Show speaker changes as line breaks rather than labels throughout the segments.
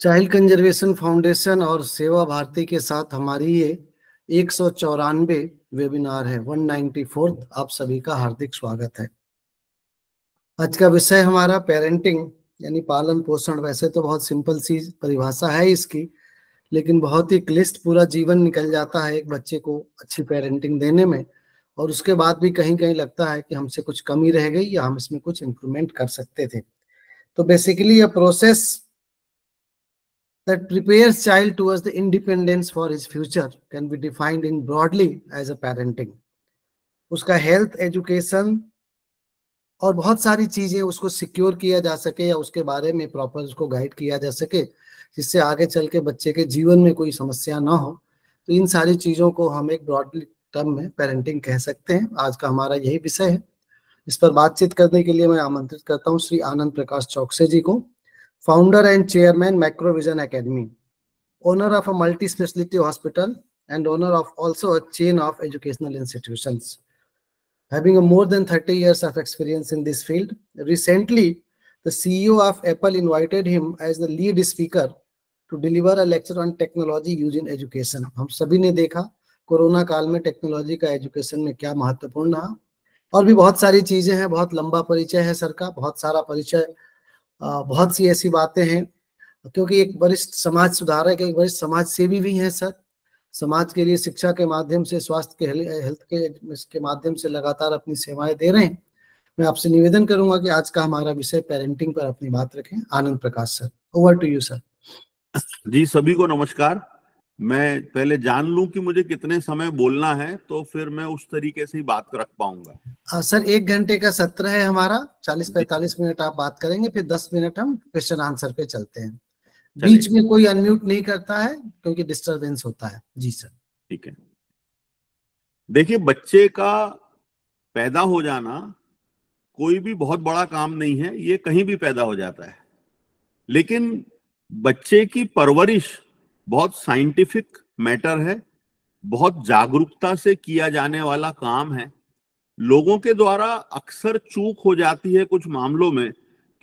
Child conservation foundation और सेवा भारती के साथ हमारी ये 194 वेबिनार है, 194th। आप सभी का हार्दिक स्वागत है। आज का विषय हमारा पेरेंटिंग यानी पालन पोषण। वैसे तो बहुत सिंपल सी परिभाषा है इसकी, लेकिन बहुत ही क्लिष्ट पूरा जीवन निकल जाता है एक बच्चे को अच्छी पेरेंटिंग देने में, और उसके बाद भी कहीं कहीं लगता है कि हमसे कुछ कमी रह गई या हम इसमें कुछ इम्प्रूवमेंट कर सकते थे। तो basically a process that prepares child towards the independence for his future can be defined in broadly as a parenting। उसका हेल्थ, एजुकेशन और बहुत सारी चीजें उसको सिक्योर किया जा सके या उसके बारे में प्रॉपर उसको गाइड किया जा सके, जिससे आगे चल के बच्चे के जीवन में कोई समस्या ना हो। तो इन सारी चीजों को हम एक ब्रॉडली टर्म में पेरेंटिंग कह सकते हैं। आज का हमारा यही विषय है। इस पर बातचीत करने के लिए मैं आमंत्रित करता हूँ श्री आनंद प्रकाश चौकसे जी को, founder and chairman Macrovision academy, owner of a multi-specialty hospital and owner of also a chain of educational institutions, having a more than 30 years of experience in this field. Recently, the CEO of Apple invited him as the lead speaker to deliver a lecture on technology used in education। हम सभी ने देखा corona काल में technology का education में क्या महत्वपूर्ण रहा, और भी बहुत सारी चीजें हैं। बहुत लंबा परिचय है सर का, बहुत सारा परिचय, बहुत सी ऐसी बातें हैं, क्योंकि एक वरिष्ठ समाज सुधारक, एक वरिष्ठ समाज सेवी भी हैं सर। समाज के लिए शिक्षा के माध्यम से, स्वास्थ्य के, हेल्थ के माध्यम से लगातार अपनी सेवाएं दे रहे हैं। मैं आपसे निवेदन करूंगा कि आज का हमारा विषय पेरेंटिंग पर अपनी बात रखें। Anand Prakash sir, over to you sir.
जी, सभी को नमस्कार। मैं पहले जान लूं कि मुझे कितने समय बोलना है, तो फिर मैं उस तरीके से ही बात रख पाऊंगा।
सर 1 घंटे का सत्र है हमारा, 40-45 मिनट आप बात करेंगे, फिर 10 मिनट हम क्वेश्चन आंसर पे चलते हैं। बीच में कोई अनम्यूट नहीं करता है क्योंकि डिस्टरबेंस होता है। जी सर।
ठीक है। देखिए, बच्चे का पैदा हो जाना कोई भी बहुत बड़ा काम नहीं है, ये कहीं भी पैदा हो जाता है। लेकिन बच्चे की परवरिश बहुत साइंटिफिक मैटर है, बहुत जागरूकता से किया जाने वाला काम है। लोगों के द्वारा अक्सर चूक हो जाती है कुछ मामलों में,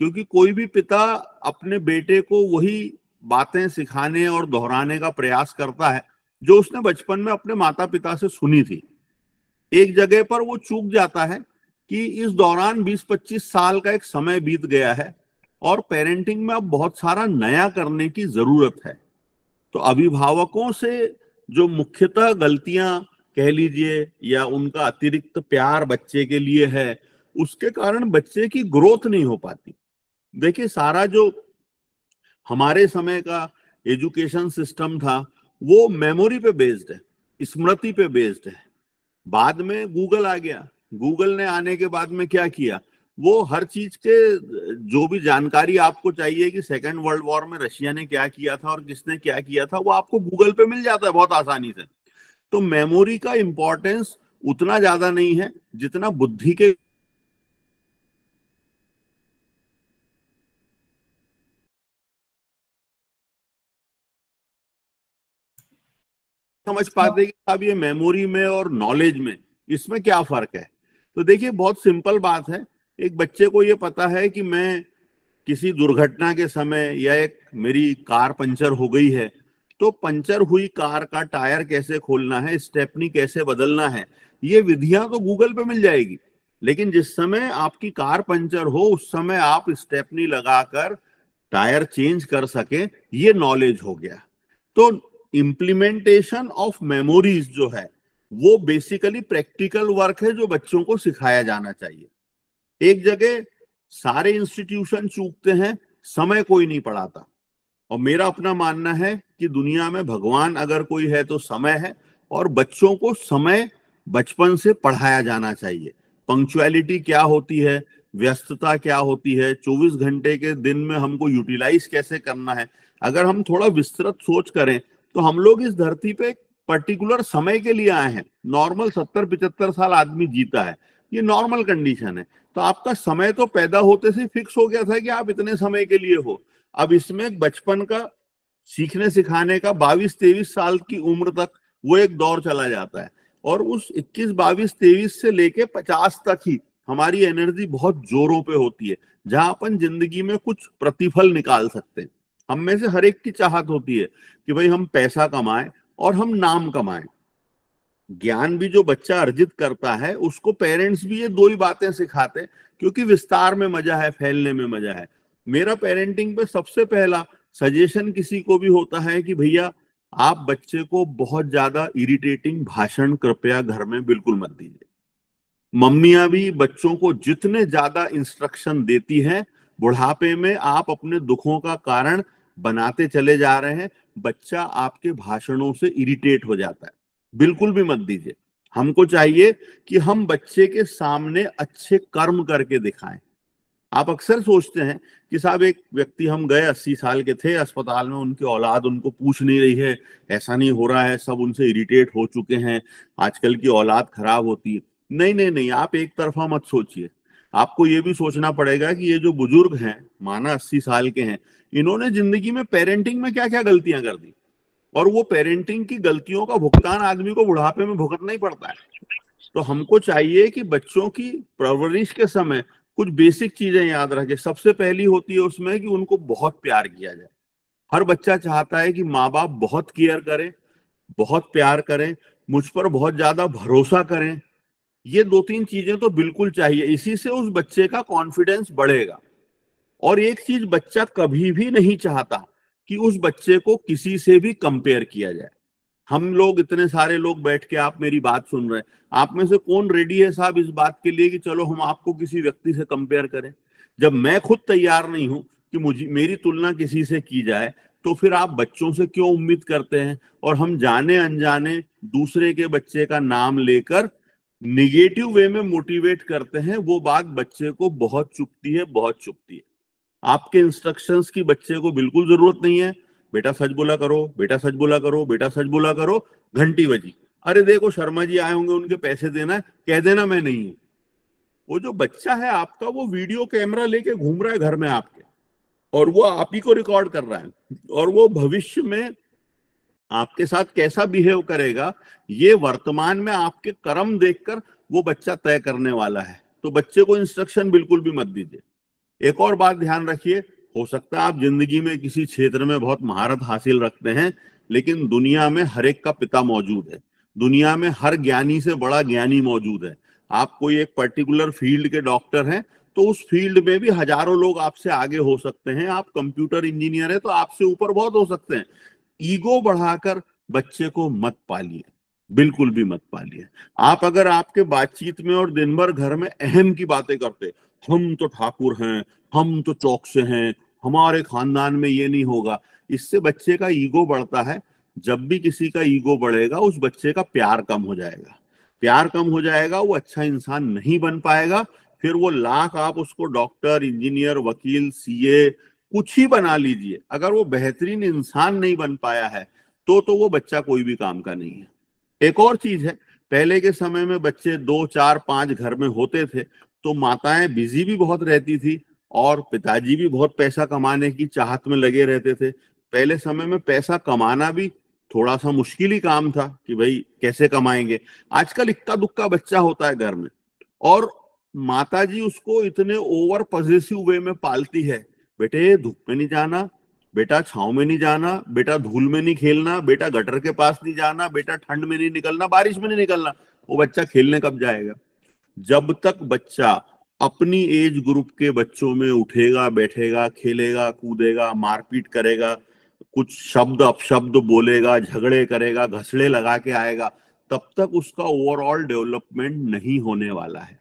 क्योंकि कोई भी पिता अपने बेटे को वही बातें सिखाने और दोहराने का प्रयास करता है जो उसने बचपन में अपने माता पिता से सुनी थी। एक जगह पर वो चूक जाता है कि इस दौरान 20-25 साल का एक समय बीत गया है और पेरेंटिंग में अब बहुत सारा नया करने की जरूरत है। तो अभिभावकों से जो मुख्यतः गलतियां कह लीजिए या उनका अतिरिक्त प्यार बच्चे के लिए है, उसके कारण बच्चे की ग्रोथ नहीं हो पाती। देखिए, सारा जो हमारे समय का एजुकेशन सिस्टम था वो मेमोरी पे बेस्ड है, स्मृति पे बेस्ड है। बाद में गूगल आ गया। गूगल ने आने के बाद में क्या किया, वो हर चीज के जो भी जानकारी आपको चाहिए कि सेकेंड वर्ल्ड वॉर में रशिया ने क्या किया था और किसने क्या किया था, वो आपको गूगल पे मिल जाता है बहुत आसानी से। तो मेमोरी का इंपॉर्टेंस उतना ज्यादा नहीं है जितना बुद्धि के समझ पाते कि अब ये मेमोरी में और नॉलेज में इसमें क्या फर्क है। तो देखिए, बहुत सिंपल बात है। एक बच्चे को ये पता है कि मैं किसी दुर्घटना के समय या एक मेरी कार पंचर हो गई है, तो पंचर हुई कार का टायर कैसे खोलना है, स्टेपनी कैसे बदलना है, ये विधियां तो गूगल पे मिल जाएगी। लेकिन जिस समय आपकी कार पंचर हो उस समय आप स्टेपनी लगाकर टायर चेंज कर सके, ये नॉलेज हो गया। तो इम्प्लीमेंटेशन ऑफ मेमोरीज जो है वो बेसिकली प्रैक्टिकल वर्क है जो बच्चों को सिखाया जाना चाहिए। एक जगह सारे इंस्टीट्यूशन चूकते हैं, समय कोई नहीं पढ़ाता। और मेरा अपना मानना है कि दुनिया में भगवान अगर कोई है तो समय है, और बच्चों को समय बचपन से पढ़ाया जाना चाहिए। पंक्चुअलिटी क्या होती है, व्यस्तता क्या होती है, 24 घंटे के दिन में हमको यूटिलाइज कैसे करना है। अगर हम थोड़ा विस्तृत सोच करें तो हम लोग इस धरती पे पर्टिकुलर समय के लिए आए हैं। नॉर्मल 70-75 साल आदमी जीता है, ये नॉर्मल कंडीशन है। तो आपका समय तो पैदा होते से फिक्स हो गया था कि आप इतने समय के लिए हो। अब इसमें बचपन का सीखने सिखाने का 22-23 साल की उम्र तक वो एक दौर चला जाता है, और उस 21-22-23 से लेके 50 तक ही हमारी एनर्जी बहुत जोरों पे होती है, जहां अपन जिंदगी में कुछ प्रतिफल निकाल सकते हैं। हम में से हर एक की चाहत होती है कि भाई हम पैसा कमाएं और हम नाम कमाएं। ज्ञान भी जो बच्चा अर्जित करता है उसको पेरेंट्स भी ये दो ही बातें सिखाते हैं, क्योंकि विस्तार में मजा है, फैलने में मजा है। मेरा पेरेंटिंग पे सबसे पहला सजेशन किसी को भी होता है कि भैया आप बच्चे को बहुत ज्यादा इरिटेटिंग भाषण कृपया घर में बिल्कुल मत दीजिए। मम्मियां भी बच्चों को जितने ज्यादा इंस्ट्रक्शन देती हैं, बुढ़ापे में आप अपने दुखों का कारण बनाते चले जा रहे हैं। बच्चा आपके भाषणों से इरिटेट हो जाता है, बिल्कुल भी मत दीजिए। हमको चाहिए कि हम बच्चे के सामने अच्छे कर्म करके दिखाएं। आप अक्सर सोचते हैं कि साहब एक व्यक्ति, हम गए 80 साल के थे अस्पताल में, उनकी औलाद उनको पूछ नहीं रही है, ऐसा नहीं हो रहा है, सब उनसे इरिटेट हो चुके हैं, आजकल की औलाद खराब होती है। नहीं नहीं नहीं, आप एक तरफा मत सोचिए। आपको ये भी सोचना पड़ेगा कि ये जो बुजुर्ग हैं, माना 80 साल के हैं, इन्होंने जिंदगी में पेरेंटिंग में क्या क्या गलतियां कर दी, और वो पेरेंटिंग की गलतियों का भुगतान आदमी को बुढ़ापे में भुगतना ही पड़ता है। तो हमको चाहिए कि बच्चों की परवरिश के समय कुछ बेसिक चीजें याद रखें। सबसे पहली होती है उसमें कि उनको बहुत प्यार किया जाए। हर बच्चा चाहता है कि माँ बाप बहुत केयर करें, बहुत प्यार करें, मुझ पर बहुत ज्यादा भरोसा करें। ये दो तीन चीजें तो बिल्कुल चाहिए, इसी से उस बच्चे का कॉन्फिडेंस बढ़ेगा। और एक चीज, बच्चा कभी भी नहीं चाहता कि उस बच्चे को किसी से भी कंपेयर किया जाए। हम लोग इतने सारे लोग बैठ के आप मेरी बात सुन रहे हैं, आप में से कौन रेडी है साहब इस बात के लिए कि चलो हम आपको किसी व्यक्ति से कंपेयर करें? जब मैं खुद तैयार नहीं हूं कि मुझे मेरी तुलना किसी से की जाए, तो फिर आप बच्चों से क्यों उम्मीद करते हैं? और हम जाने अनजाने दूसरे के बच्चे का नाम लेकर निगेटिव वे में मोटिवेट करते हैं। वो बात बच्चे को बहुत चुभती है, बहुत चुभती है। आपके इंस्ट्रक्शंस की बच्चे को बिल्कुल जरूरत नहीं है। बेटा सच बोला करो, बेटा सच बोला करो, बेटा सच बोला करो। घंटी बजी, अरे देखो शर्मा जी आए होंगे, उनके पैसे देना है, कह देना मैं नहीं हूं। वो जो बच्चा है आपका, वो वीडियो कैमरा लेके घूम रहा है घर में आपके, और वो आप ही को रिकॉर्ड कर रहा है, और वो भविष्य में आपके साथ कैसा बिहेव करेगा, ये वर्तमान में आपके कर्म देखकर वो बच्चा तय करने वाला है। तो बच्चे को इंस्ट्रक्शन बिल्कुल भी मत दीजिए। एक और बात ध्यान रखिए, हो सकता है आप जिंदगी में किसी क्षेत्र में बहुत महारत हासिल रखते हैं, लेकिन दुनिया में हर एक का पिता मौजूद है। दुनिया में हर ज्ञानी से बड़ा ज्ञानी मौजूद है। आप कोई एक पर्टिकुलर फील्ड के डॉक्टर हैं, तो उस फील्ड में भी हजारों लोग आपसे आगे हो सकते हैं। आप कंप्यूटर इंजीनियर है, तो आपसे ऊपर बहुत हो सकते हैं। ईगो बढ़ाकर बच्चे को मत पालिए, बिल्कुल भी मत पालिए। आप अगर आपके बातचीत में और दिन भर घर में अहम की बातें करते, हम तो ठाकुर हैं, हम तो चौकसे हैं, हमारे खानदान में ये नहीं होगा, इससे बच्चे का ईगो बढ़ता है। जब भी किसी का ईगो बढ़ेगा, उस बच्चे का प्यार कम हो जाएगा। प्यार कम हो जाएगा, वो अच्छा इंसान नहीं बन पाएगा। फिर वो लाख आप उसको डॉक्टर, इंजीनियर, वकील, सीए कुछ ही बना लीजिए, अगर वो बेहतरीन इंसान नहीं बन पाया है, तो वो बच्चा कोई भी काम का नहीं है। एक और चीज है, पहले के समय में बच्चे 2, 4, 5 घर में होते थे, तो माताएं बिजी भी बहुत रहती थी और पिताजी भी बहुत पैसा कमाने की चाहत में लगे रहते थे। पहले समय में पैसा कमाना भी थोड़ा सा मुश्किल ही काम था कि भाई कैसे कमाएंगे। आजकल इक्का दुक्का बच्चा होता है घर में, और माताजी उसको इतने ओवर पॉजिटिव वे में पालती है, बेटे धूप में नहीं जाना, बेटा छांव में नहीं जाना, बेटा धूल में नहीं खेलना, बेटा गटर के पास नहीं जाना, बेटा ठंड में नहीं निकलना, बारिश में नहीं निकलना। वो बच्चा खेलने कब जाएगा? जब तक बच्चा अपनी एज ग्रुप के बच्चों में उठेगा, बैठेगा, खेलेगा, कूदेगा, मारपीट करेगा, कुछ शब्द अपशब्द बोलेगा, झगड़े करेगा, घसड़े लगा के आएगा, तब तक उसका ओवरऑल डेवलपमेंट नहीं होने वाला है।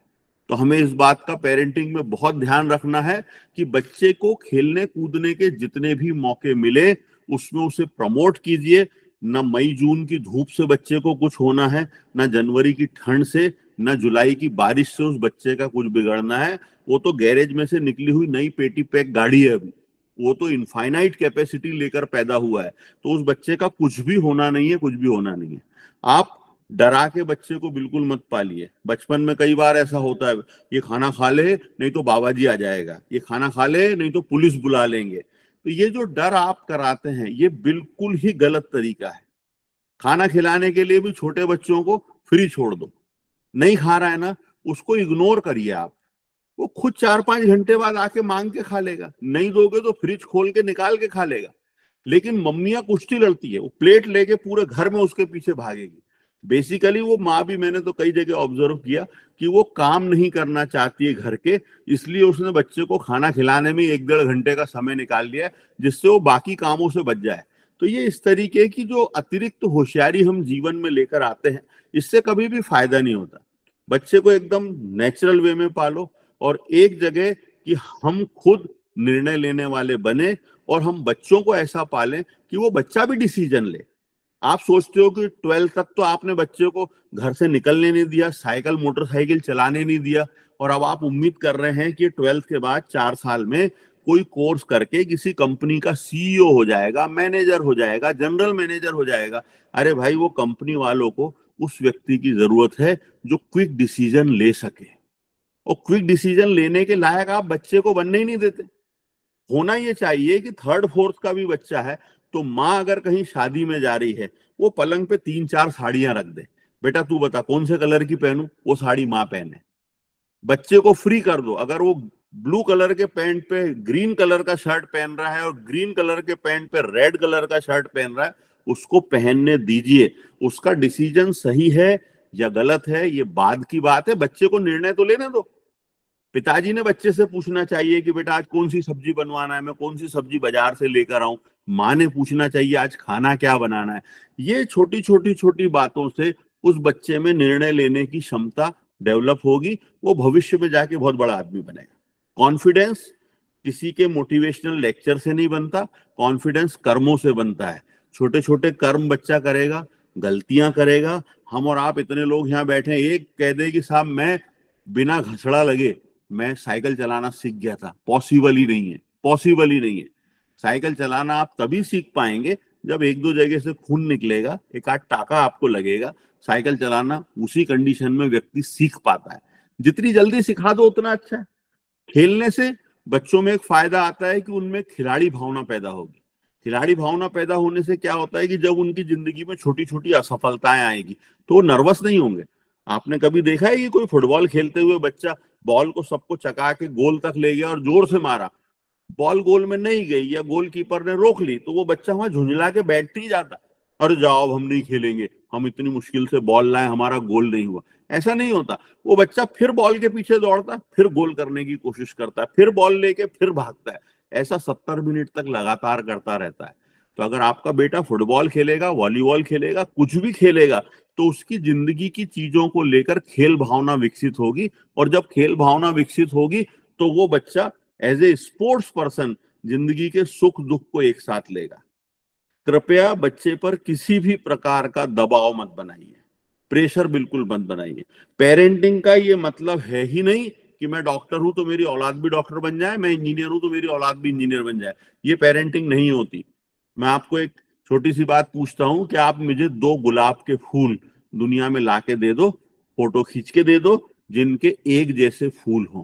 तो हमें इस बात का पेरेंटिंग में बहुत ध्यान रखना है कि बच्चे को खेलने कूदने के जितने भी मौके मिले, उसमें उसे प्रमोट कीजिए। न मई जून की धूप से बच्चे को कुछ होना है, न जनवरी की ठंड से, न जुलाई की बारिश से उस बच्चे का कुछ बिगड़ना है। वो तो गैरेज में से निकली हुई नई पेटी पैक गाड़ी है अभी, वो तो इनफाइनाइट कैपेसिटी लेकर पैदा हुआ है। तो उस बच्चे का कुछ भी होना नहीं है, कुछ भी होना नहीं है। आप डरा के बच्चे को बिल्कुल मत पालिए। बचपन में कई बार ऐसा होता है, ये खाना खा ले नहीं तो बाबा जी आ जाएगा, ये खाना खा ले नहीं तो पुलिस बुला लेंगे। तो ये जो डर आप कराते हैं, ये बिल्कुल ही गलत तरीका है। खाना खिलाने के लिए भी छोटे बच्चों को फ्री छोड़ दो, नहीं खा रहा है ना, उसको इग्नोर करिए आप। वो खुद 4-5 घंटे बाद आके मांग के खा लेगा, नहीं दोगे तो फ्रिज खोल के निकाल के खा लेगा। लेकिन मम्मियां कुश्ती लड़ती है, वो प्लेट लेके पूरे घर में उसके पीछे भागेगी। बेसिकली वो माँ भी, मैंने तो कई जगह ऑब्जर्व किया कि वो काम नहीं करना चाहती है घर के, इसलिए उसने बच्चे को खाना खिलाने में 1-1.5 घंटे का समय निकाल लिया जिससे वो बाकी कामों से बच जाए। तो ये इस तरीके की जो अतिरिक्त होशियारी हम जीवन में लेकर आते हैं, इससे कभी भी फायदा नहीं होता। बच्चे को एकदम नेचुरल वे में पालो, और एक जगह कि हम खुद निर्णय लेने वाले बने, और हम बच्चों को ऐसा पालें कि वो बच्चा भी डिसीजन ले। आप सोचते हो कि 12th तक तो आपने बच्चे को घर से निकलने नहीं दिया, साइकिल मोटरसाइकिल चलाने नहीं दिया, और अब आप उम्मीद कर रहे हैं कि 12th के बाद 4 साल में कोई कोर्स करके किसी कंपनी का सीईओ हो जाएगा, मैनेजर हो जाएगा, जनरल मैनेजर हो जाएगा। अरे भाई, वो कंपनी वालों को उस व्यक्ति की जरूरत है जो क्विक डिसीजन ले सके, और क्विक डिसीजन लेने के लायक आप बच्चे को बनने ही नहीं देते। होना ये चाहिए कि 3rd-4th का भी बच्चा है तो माँ अगर कहीं शादी में जा रही है, वो पलंग पे 3-4 साड़ियां रख दे, बेटा तू बता कौन से कलर की पहनूं, वो साड़ी माँ पहने। बच्चे को फ्री कर दो, अगर वो ब्लू कलर के पैंट पे ग्रीन कलर का शर्ट पहन रहा है और ग्रीन कलर के पैंट पे रेड कलर का शर्ट पहन रहा है, उसको पहनने दीजिए। उसका डिसीजन सही है या गलत है ये बाद की बात है, बच्चे को निर्णय तो लेने दो। पिताजी ने बच्चे से पूछना चाहिए कि बेटा आज कौन सी सब्जी बनवाना है, मैं कौन सी सब्जी बाजार से लेकर आऊं। माँ ने पूछना चाहिए आज खाना क्या बनाना है। ये छोटी छोटी छोटी बातों से उस बच्चे में निर्णय लेने की क्षमता डेवलप होगी, वो भविष्य में जाके बहुत बड़ा आदमी बनेगा। कॉन्फिडेंस किसी के मोटिवेशनल लेक्चर से नहीं बनता, कॉन्फिडेंस कर्मों से बनता है। छोटे छोटे कर्म बच्चा करेगा, गलतियां करेगा। हम और आप इतने लोग यहाँ बैठे हैं, एक कह दे कि साहब मैं बिना घसड़ा लगे मैं साइकिल चलाना सीख गया था, पॉसिबल ही नहीं है, पॉसिबल ही नहीं है। साइकिल चलाना आप तभी सीख पाएंगे जब 1-2 जगह से खून निकलेगा, एक आध टाका आपको लगेगा। साइकिल चलाना उसी कंडीशन में व्यक्ति सीख पाता है। जितनी जल्दी सिखा दो उतना अच्छा है। खेलने से बच्चों में एक फायदा आता है कि उनमें खिलाड़ी भावना पैदा होगी। खिलाड़ी भावना पैदा होने से क्या होता है कि जब उनकी जिंदगी में छोटी छोटी असफलताएं आएगी तो वो नर्वस नहीं होंगे। आपने कभी देखा है कि कोई फुटबॉल खेलते हुए बच्चा बॉल को सबको चका के गोल तक ले गया और जोर से मारा, बॉल गोल में नहीं गई या गोलकीपर ने रोक ली, तो वो बच्चा वहां झुंझला के बैठ नहीं जाता, अरे जाओ हम नहीं खेलेंगे, हम इतनी मुश्किल से बॉल लाए, हमारा गोल नहीं हुआ। ऐसा नहीं होता। वो बच्चा फिर बॉल के पीछे दौड़ता, फिर गोल करने की कोशिश करता है, फिर बॉल लेके फिर भागता है। ऐसा 70 मिनट तक लगातार करता रहता है। तो अगर आपका बेटा फुटबॉल खेलेगा, वॉलीबॉल खेलेगा, कुछ भी खेलेगा, तो उसकी जिंदगी की चीजों को लेकर खेल भावना विकसित होगी, और जब खेल भावना विकसित होगी तो वो बच्चा एज ए स्पोर्ट्स पर्सन जिंदगी के सुख दुख को एक साथ लेगा। कृपया बच्चे पर किसी भी प्रकार का दबाव मत बनाइए, प्रेशर बिल्कुल मत बनाइए। पेरेंटिंग का ये मतलब है ही नहीं कि मैं डॉक्टर हूं तो मेरी औलाद भी डॉक्टर बन जाए, मैं इंजीनियर हूं तो मेरी औलाद भी इंजीनियर बन जाए। ये पेरेंटिंग नहीं होती। मैं आपको एक छोटी सी बात पूछता हूं कि आप मुझे 2 गुलाब के फूल दुनिया में लाके दे दो, फोटो खींच के दे दो, जिनके एक जैसे फूल हों।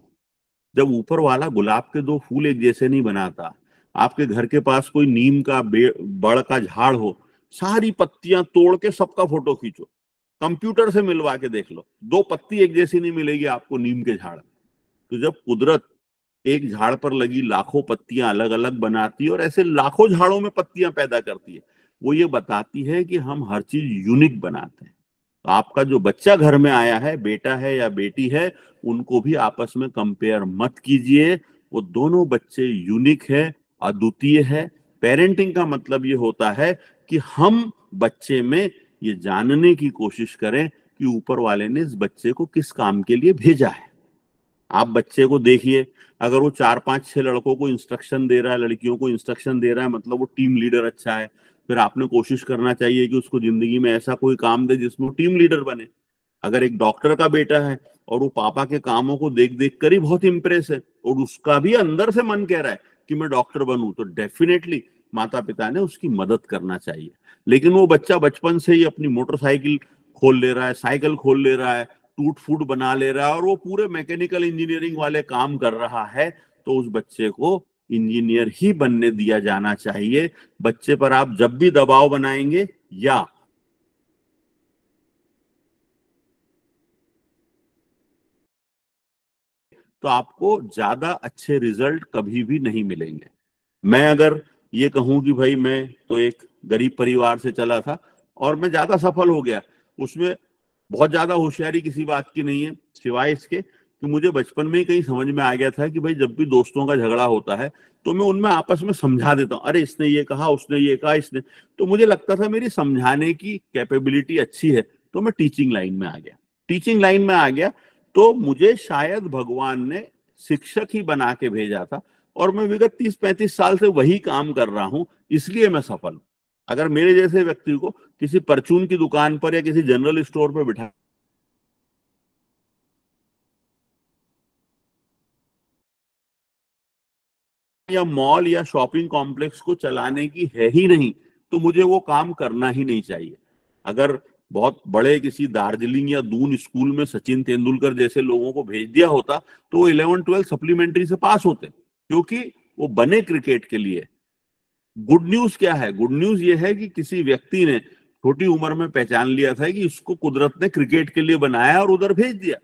जब ऊपर वाला गुलाब के 2 फूल एक जैसे नहीं बनाता, आपके घर के पास कोई नीम का बड़ का झाड़ हो, सारी पत्तियां तोड़ के सबका फोटो खींचो, कंप्यूटर से मिलवा के देख लो, 2 पत्ती एक जैसी नहीं मिलेगी आपको नीम के झाड़। तो जब कुदरत एक झाड़ पर लगी लाखों पत्तियां अलग अलग बनाती है और ऐसे लाखों झाड़ों में पत्तियां पैदा करती है, वो ये बताती है कि हम हर चीज यूनिक बनाते हैं। तो आपका जो बच्चा घर में आया है, बेटा है या बेटी है, उनको भी आपस में कंपेयर मत कीजिए। वो दोनों बच्चे यूनिक है, अद्वितीय है। पेरेंटिंग का मतलब ये होता है कि हम बच्चे में ये जानने की कोशिश करें कि ऊपर वाले ने इस बच्चे को किस काम के लिए भेजा है। आप बच्चे को देखिए, अगर वो 4-5-6 लड़कों को इंस्ट्रक्शन दे रहा है, लड़कियों को इंस्ट्रक्शन दे रहा है, मतलब वो टीम लीडर अच्छा है। फिर आपने कोशिश करना चाहिए कि उसको जिंदगी में ऐसा कोई काम दे जिसमें वो टीम लीडर बने। अगर एक डॉक्टर का बेटा है और वो पापा के कामों को देख देख कर ही बहुत इंप्रेस है और उसका भी अंदर से मन कह रहा है कि मैं डॉक्टर बनूं, तो डेफिनेटली माता पिता ने उसकी मदद करना चाहिए। लेकिन वो बच्चा बचपन से ही अपनी मोटरसाइकिल खोल ले रहा है, साइकिल खोल ले रहा है, टूट फूट बना ले रहा है और वो पूरे मैकेनिकल इंजीनियरिंग वाले काम कर रहा है, तो उस बच्चे को इंजीनियर ही बनने दिया जाना चाहिए। बच्चे पर आप जब भी दबाव बनाएंगे या तो आपको ज्यादा अच्छे रिजल्ट कभी भी नहीं मिलेंगे। मैं अगर ये कहूं कि भाई मैं तो एक गरीब परिवार से चला था और मैं ज्यादा सफल हो गया, उसमें बहुत ज्यादा होशियारी किसी बात की नहीं है, सिवाय इसके कि मुझे बचपन में ही कहीं समझ में आ गया था कि भाई जब भी दोस्तों का झगड़ा होता है तो मैं उनमें आपस में समझा देता हूँ, अरे इसने ये कहा, उसने ये कहा, इसने, तो मुझे लगता था मेरी समझाने की कैपेबिलिटी अच्छी है, तो मैं टीचिंग लाइन में आ गया। टीचिंग लाइन में आ गया तो मुझे शायद भगवान ने शिक्षक ही बना के भेजा था, और मैं विगत 30-35 साल से वही काम कर रहा हूं, इसलिए मैं सफल हूं। अगर मेरे जैसे व्यक्ति को किसी परचून की दुकान पर या किसी जनरल स्टोर पर बिठा या मॉल या शॉपिंग कॉम्प्लेक्स को चलाने की है ही नहीं, तो मुझे वो काम करना ही नहीं चाहिए। अगर बहुत बड़े किसी दार्जिलिंग या दून स्कूल में सचिन तेंदुलकर जैसे लोगों को भेज दिया होता तो वो 11-12 सप्लीमेंट्री से पास होते, क्योंकि वो बने क्रिकेट के लिए। गुड न्यूज क्या है? गुड न्यूज ये है कि किसी व्यक्ति ने छोटी उम्र में पहचान लिया था कि इसको कुदरत ने क्रिकेट के लिए बनाया और उधर भेज दिया।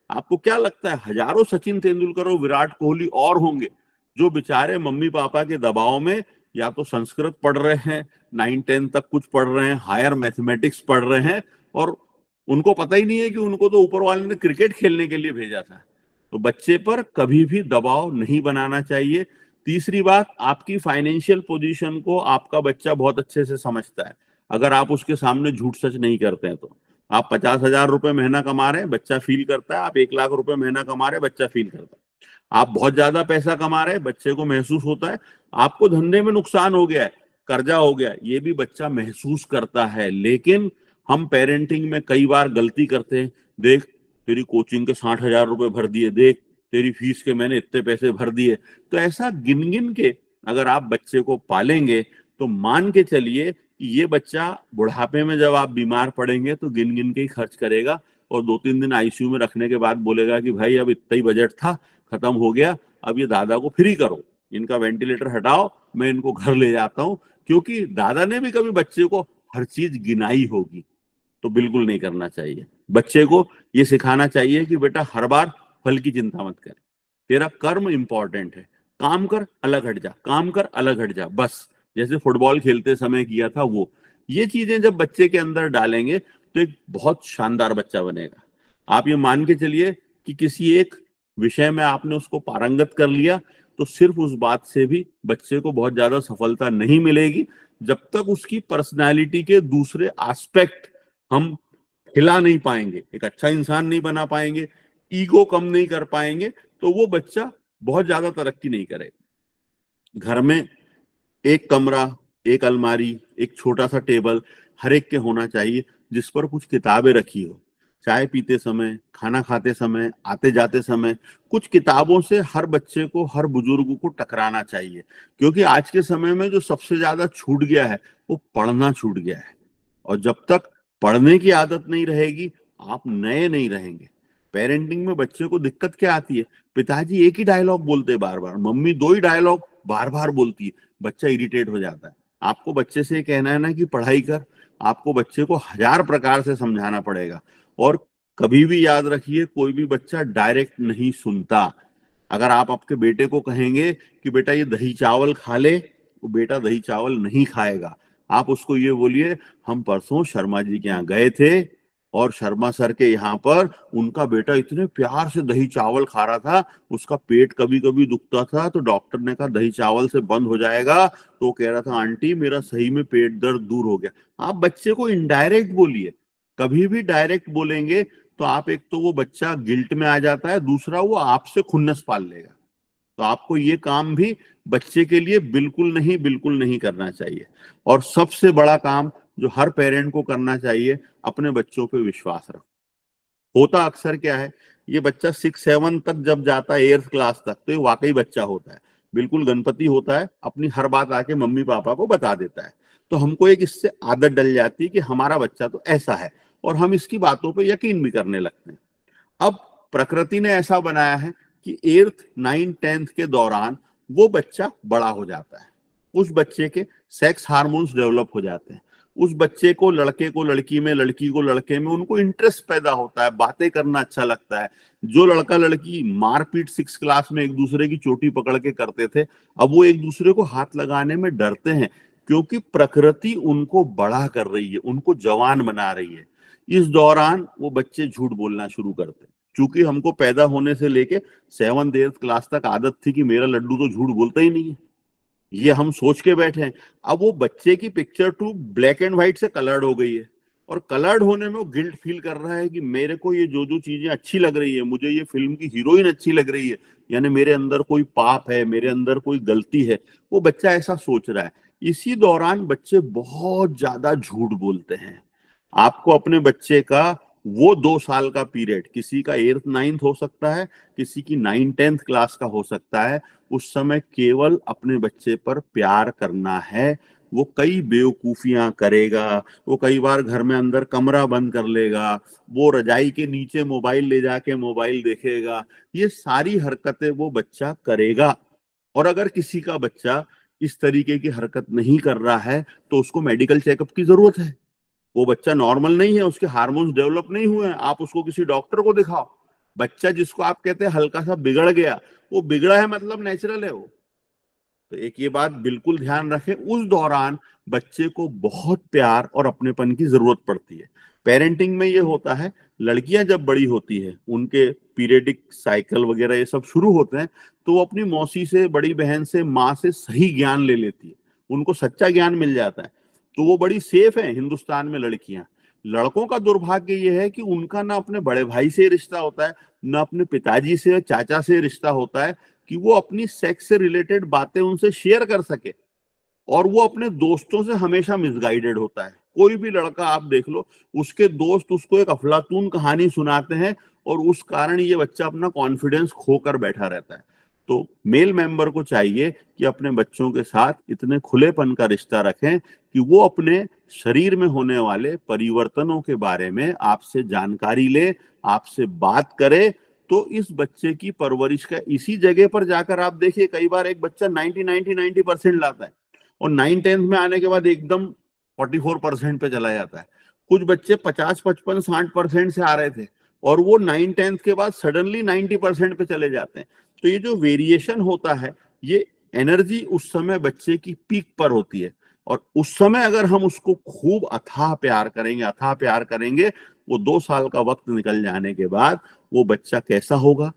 आपको क्या लगता है हजारों सचिन तेंदुलकर और विराट कोहली और होंगे जो बेचारे मम्मी पापा के दबाव में या तो संस्कृत पढ़ रहे हैं, 9-10 तक कुछ पढ़ रहे हैं, हायर मैथमेटिक्स पढ़ रहे हैं, और उनको पता ही नहीं है कि उनको तो ऊपर वाले ने क्रिकेट खेलने के लिए भेजा था। तो बच्चे पर कभी भी दबाव नहीं बनाना चाहिए। तीसरी बात, आपकी फाइनेंशियल पोजीशन को आपका बच्चा बहुत अच्छे से समझता है। अगर आप उसके सामने झूठ सच नहीं करते हैं तो आप 50,000 रुपए महीना कमा रहे हैं, बच्चा फील करता है। आप 1 लाख रुपए महीना कमा रहे हैं, बच्चा फील करता है। आप बहुत ज्यादा पैसा कमा रहे हैं, बच्चे को महसूस होता है। आपको धंधे में नुकसान हो गया है, कर्जा हो गया, ये भी बच्चा महसूस करता है। लेकिन हम पेरेंटिंग में कई बार गलती करते हैं। देख तेरी कोचिंग के 60,000 रुपए भर दिए, देख तेरी फीस के मैंने इतने पैसे भर दिए। तो ऐसा गिन गिन के अगर आप बच्चे को पालेंगे तो मान के चलिए कि ये बच्चा बुढ़ापे में जब आप बीमार पड़ेंगे तो गिन गिन के ही खर्च करेगा, और 2-3 दिन आईसीयू में रखने के बाद बोलेगा कि भाई अब इतना ही बजट था, खत्म हो गया, अब ये दादा को फ्री करो, इनका वेंटिलेटर हटाओ, मैं इनको घर ले जाता हूँ। क्योंकि दादा ने भी कभी बच्चे को हर चीज गिनाई होगी, तो बिल्कुल नहीं करना चाहिए। बच्चे को ये सिखाना चाहिए कि बेटा हर बार फल की चिंता मत कर, तेरा कर्म इंपॉर्टेंट है, काम कर अलग हट जा, काम कर अलग हट जा, बस जैसे फुटबॉल खेलते समय किया था वो। ये चीजें जब बच्चे के अंदर डालेंगे तो एक बहुत शानदार बच्चा बनेगा। आप ये मान के चलिए कि किसी एक विषय में आपने उसको पारंगत कर लिया तो सिर्फ उस बात से भी बच्चे को बहुत ज्यादा सफलता नहीं मिलेगी, जब तक उसकी पर्सनालिटी के दूसरे एस्पेक्ट हम खिला नहीं पाएंगे, एक अच्छा इंसान नहीं बना पाएंगे, ईगो कम नहीं कर पाएंगे, तो वो बच्चा बहुत ज्यादा तरक्की नहीं करेगा। घर में एक कमरा, एक अलमारी, एक छोटा सा टेबल हर एक के होना चाहिए जिस पर कुछ किताबें रखी हो। चाय पीते समय, खाना खाते समय, आते जाते समय कुछ किताबों से हर बच्चे को, हर बुजुर्ग को टकराना चाहिए। क्योंकि आज के समय में जो सबसे ज्यादा छूट गया है वो पढ़ना छूट गया है, और जब तक पढ़ने की आदत नहीं रहेगी आप नए नहीं रहेंगे। पेरेंटिंग में बच्चे को दिक्कत क्या आती है? पिताजी एक ही डायलॉग बोलते हैं बार बार, मम्मी 2 ही डायलॉग बार बार बोलती है, बच्चा इरिटेट हो जाता है। आपको बच्चे से कहना है ना कि पढ़ाई कर, आपको बच्चे को 1000 प्रकार से समझाना पड़ेगा। और कभी भी याद रखिए, कोई भी बच्चा डायरेक्ट नहीं सुनता। अगर आप आपके बेटे को कहेंगे कि बेटा ये दही चावल खा ले, वो बेटा दही चावल नहीं खाएगा। आप उसको ये बोलिए, हम परसों शर्मा जी के यहाँ गए थे और शर्मा सर के यहाँ पर उनका बेटा इतने प्यार से दही चावल खा रहा था, उसका पेट कभी कभी दुखता था तो डॉक्टर ने कहा दही चावल से बंद हो जाएगा, तो कह रहा था आंटी मेरा सही में पेट दर्द दूर हो गया। आप बच्चे को इनडायरेक्ट बोलिए। कभी भी डायरेक्ट बोलेंगे तो आप, एक तो वो बच्चा गिल्ट में आ जाता है, दूसरा वो आपसे खुन्नस पाल लेगा। तो आपको ये काम भी बच्चे के लिए बिल्कुल नहीं करना चाहिए। और सबसे बड़ा काम जो हर पेरेंट को करना चाहिए, अपने बच्चों पे विश्वास रखो। होता अक्सर क्या है, ये बच्चा 6-7 तक जब जाता है, 8th क्लास तक, तो ये वाकई बच्चा होता है, बिल्कुल गणपति होता है, अपनी हर बात आके मम्मी पापा को बता देता है। तो हमको एक इससे आदत डल जाती है कि हमारा बच्चा तो ऐसा है, और हम इसकी बातों पे यकीन भी करने लगते हैं। अब प्रकृति ने ऐसा बनाया है कि 8th, 9th, 10th के दौरान वो बच्चा बड़ा हो जाता है, उस बच्चे के सेक्स हार्मोन्स डेवलप हो जाते हैं, उस बच्चे को लड़के को लड़की में, लड़की को लड़के में उनको इंटरेस्ट पैदा होता है, बातें करना अच्छा लगता है। जो लड़का लड़की मारपीट 6 क्लास में एक दूसरे की चोटी पकड़ के करते थे, अब वो एक दूसरे को हाथ लगाने में डरते हैं, क्योंकि प्रकृति उनको बड़ा कर रही है, उनको जवान बना रही है। इस दौरान वो बच्चे झूठ बोलना शुरू करते हैं। चूंकि हमको पैदा होने से लेके 7th 8th क्लास तक आदत थी कि मेरा लड्डू तो झूठ बोलता ही नहीं है, ये हम सोच के बैठे हैं। अब वो बच्चे की picture to black and white से कलर्ड हो गई है, और कलर्ड होने में वो गिल्ट फील कर रहा है कि मेरे को ये जो जो चीजें अच्छी लग रही है, मुझे ये फिल्म की हीरोइन अच्छी लग रही है, यानी मेरे अंदर कोई पाप है, मेरे अंदर कोई गलती है, वो बच्चा ऐसा सोच रहा है। इसी दौरान बच्चे बहुत ज्यादा झूठ बोलते हैं। आपको अपने बच्चे का वो 2 साल का पीरियड, किसी का 8th 9th हो सकता है, किसी की 9th 10th क्लास का हो सकता है, उस समय केवल अपने बच्चे पर प्यार करना है। वो कई बेवकूफियां करेगा, वो कई बार घर में अंदर कमरा बंद कर लेगा, वो रजाई के नीचे मोबाइल ले जाके मोबाइल देखेगा, ये सारी हरकतें वो बच्चा करेगा। और अगर किसी का बच्चा इस तरीके की हरकत नहीं कर रहा है तो उसको मेडिकल चेकअप की जरूरत है। वो बच्चा नॉर्मल नहीं है, उसके हार्मोन्स डेवलप नहीं हुए हैं, आप उसको किसी डॉक्टर को दिखाओ। बच्चा जिसको आप कहते हैं हल्का सा बिगड़ गया, वो बिगड़ा है मतलब नेचुरल है वो। तो एक ये बात बिल्कुल ध्यान रखें, उस दौरान बच्चे को बहुत प्यार और अपनेपन की जरूरत पड़ती है। पेरेंटिंग में ये होता है, लड़कियां जब बड़ी होती है, उनके पीरियडिक साइकिल वगैरह ये सब शुरू होते हैं, तो वो अपनी मौसी से, बड़ी बहन से, माँ से सही ज्ञान ले लेती है, उनको सच्चा ज्ञान मिल जाता है, तो वो बड़ी सेफ है हिंदुस्तान में लड़कियां। लड़कों का दुर्भाग्य ये है कि उनका ना अपने बड़े भाई से रिश्ता होता है, ना अपने पिताजी से, चाचा से रिश्ता होता है कि वो अपनी सेक्स से रिलेटेड बातें उनसे शेयर कर सके। और वो अपने दोस्तों से हमेशा मिसगाइडेड होता है। कोई भी लड़का आप देख लो, उसके दोस्त उसको एक अफलातून कहानी सुनाते हैं, और उस कारण ये बच्चा अपना कॉन्फिडेंस खोकर बैठा रहता है। तो मेल मेंबर को चाहिए कि अपने बच्चों के साथ इतने खुलेपन का रिश्ता रखें कि वो अपने शरीर में होने वाले परिवर्तनों के बारे में आपसे जानकारी ले, आपसे बात करे। तो इस बच्चे की परवरिश का इसी जगह पर जाकर आप देखिए, कई बार एक बच्चा 90-90-90% लाता है, और 9th-10th में आने के बाद एकदम 44% पे चला जाता है। कुछ बच्चे 50-55-60% से आ रहे थे, और वो 9th-10th के बाद सडनली 90% पे चले जाते हैं। तो ये जो वेरिएशन होता है, ये एनर्जी उस समय बच्चे की पीक पर होती है, और उस समय अगर हम उसको खूब अथाह प्यार करेंगे, अथाह प्यार करेंगे, वो 2 साल का वक्त निकल जाने के बाद वो बच्चा कैसा होगा?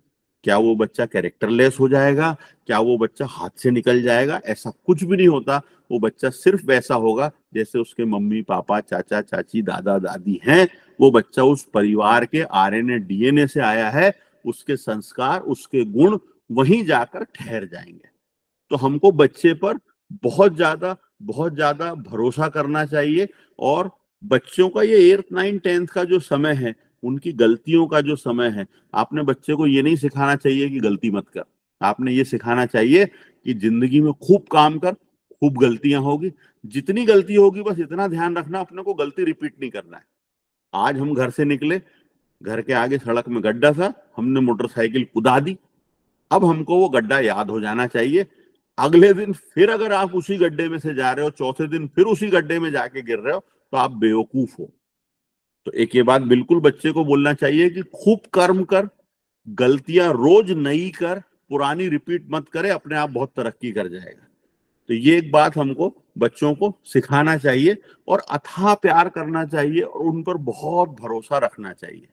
क्या वो बच्चा कैरेक्टरलेस हो जाएगा? क्या वो बच्चा हाथ से निकल जाएगा? ऐसा कुछ भी नहीं होता। वो बच्चा सिर्फ वैसा होगा जैसे उसके मम्मी पापा, चाचा चाची, दादा दादी हैं। वो बच्चा उस परिवार के आरएनए डीएनए से आया है, उसके संस्कार, उसके गुण वहीं जाकर ठहर जाएंगे। तो हमको बच्चे पर बहुत ज्यादा भरोसा करना चाहिए। और बच्चों का ये 8th 9th 10th का जो समय है, उनकी गलतियों का जो समय है, आपने बच्चे को ये नहीं सिखाना चाहिए कि गलती मत कर। आपने ये सिखाना चाहिए कि जिंदगी में खूब काम कर, खूब गलतियां होगी, जितनी गलती होगी बस इतना ध्यान रखना, अपने को गलती रिपीट नहीं करना है। आज हम घर से निकले, घर के आगे सड़क में गड्ढा था, हमने मोटरसाइकिल कुदा दी, अब हमको वो गड्ढा याद हो जाना चाहिए। अगले दिन फिर अगर आप उसी गड्ढे में से जा रहे हो, चौथे दिन फिर उसी गड्ढे में जाके गिर रहे हो, तो आप बेवकूफ हो। तो एक ये बात बिल्कुल बच्चे को बोलना चाहिए कि खूब कर्म कर, गलतियां रोज नई कर, पुरानी रिपीट मत करे, अपने आप बहुत तरक्की कर जाएगा। तो ये एक बात हमको बच्चों को सिखाना चाहिए, और अथाह प्यार करना चाहिए, और उन पर बहुत भरोसा रखना चाहिए।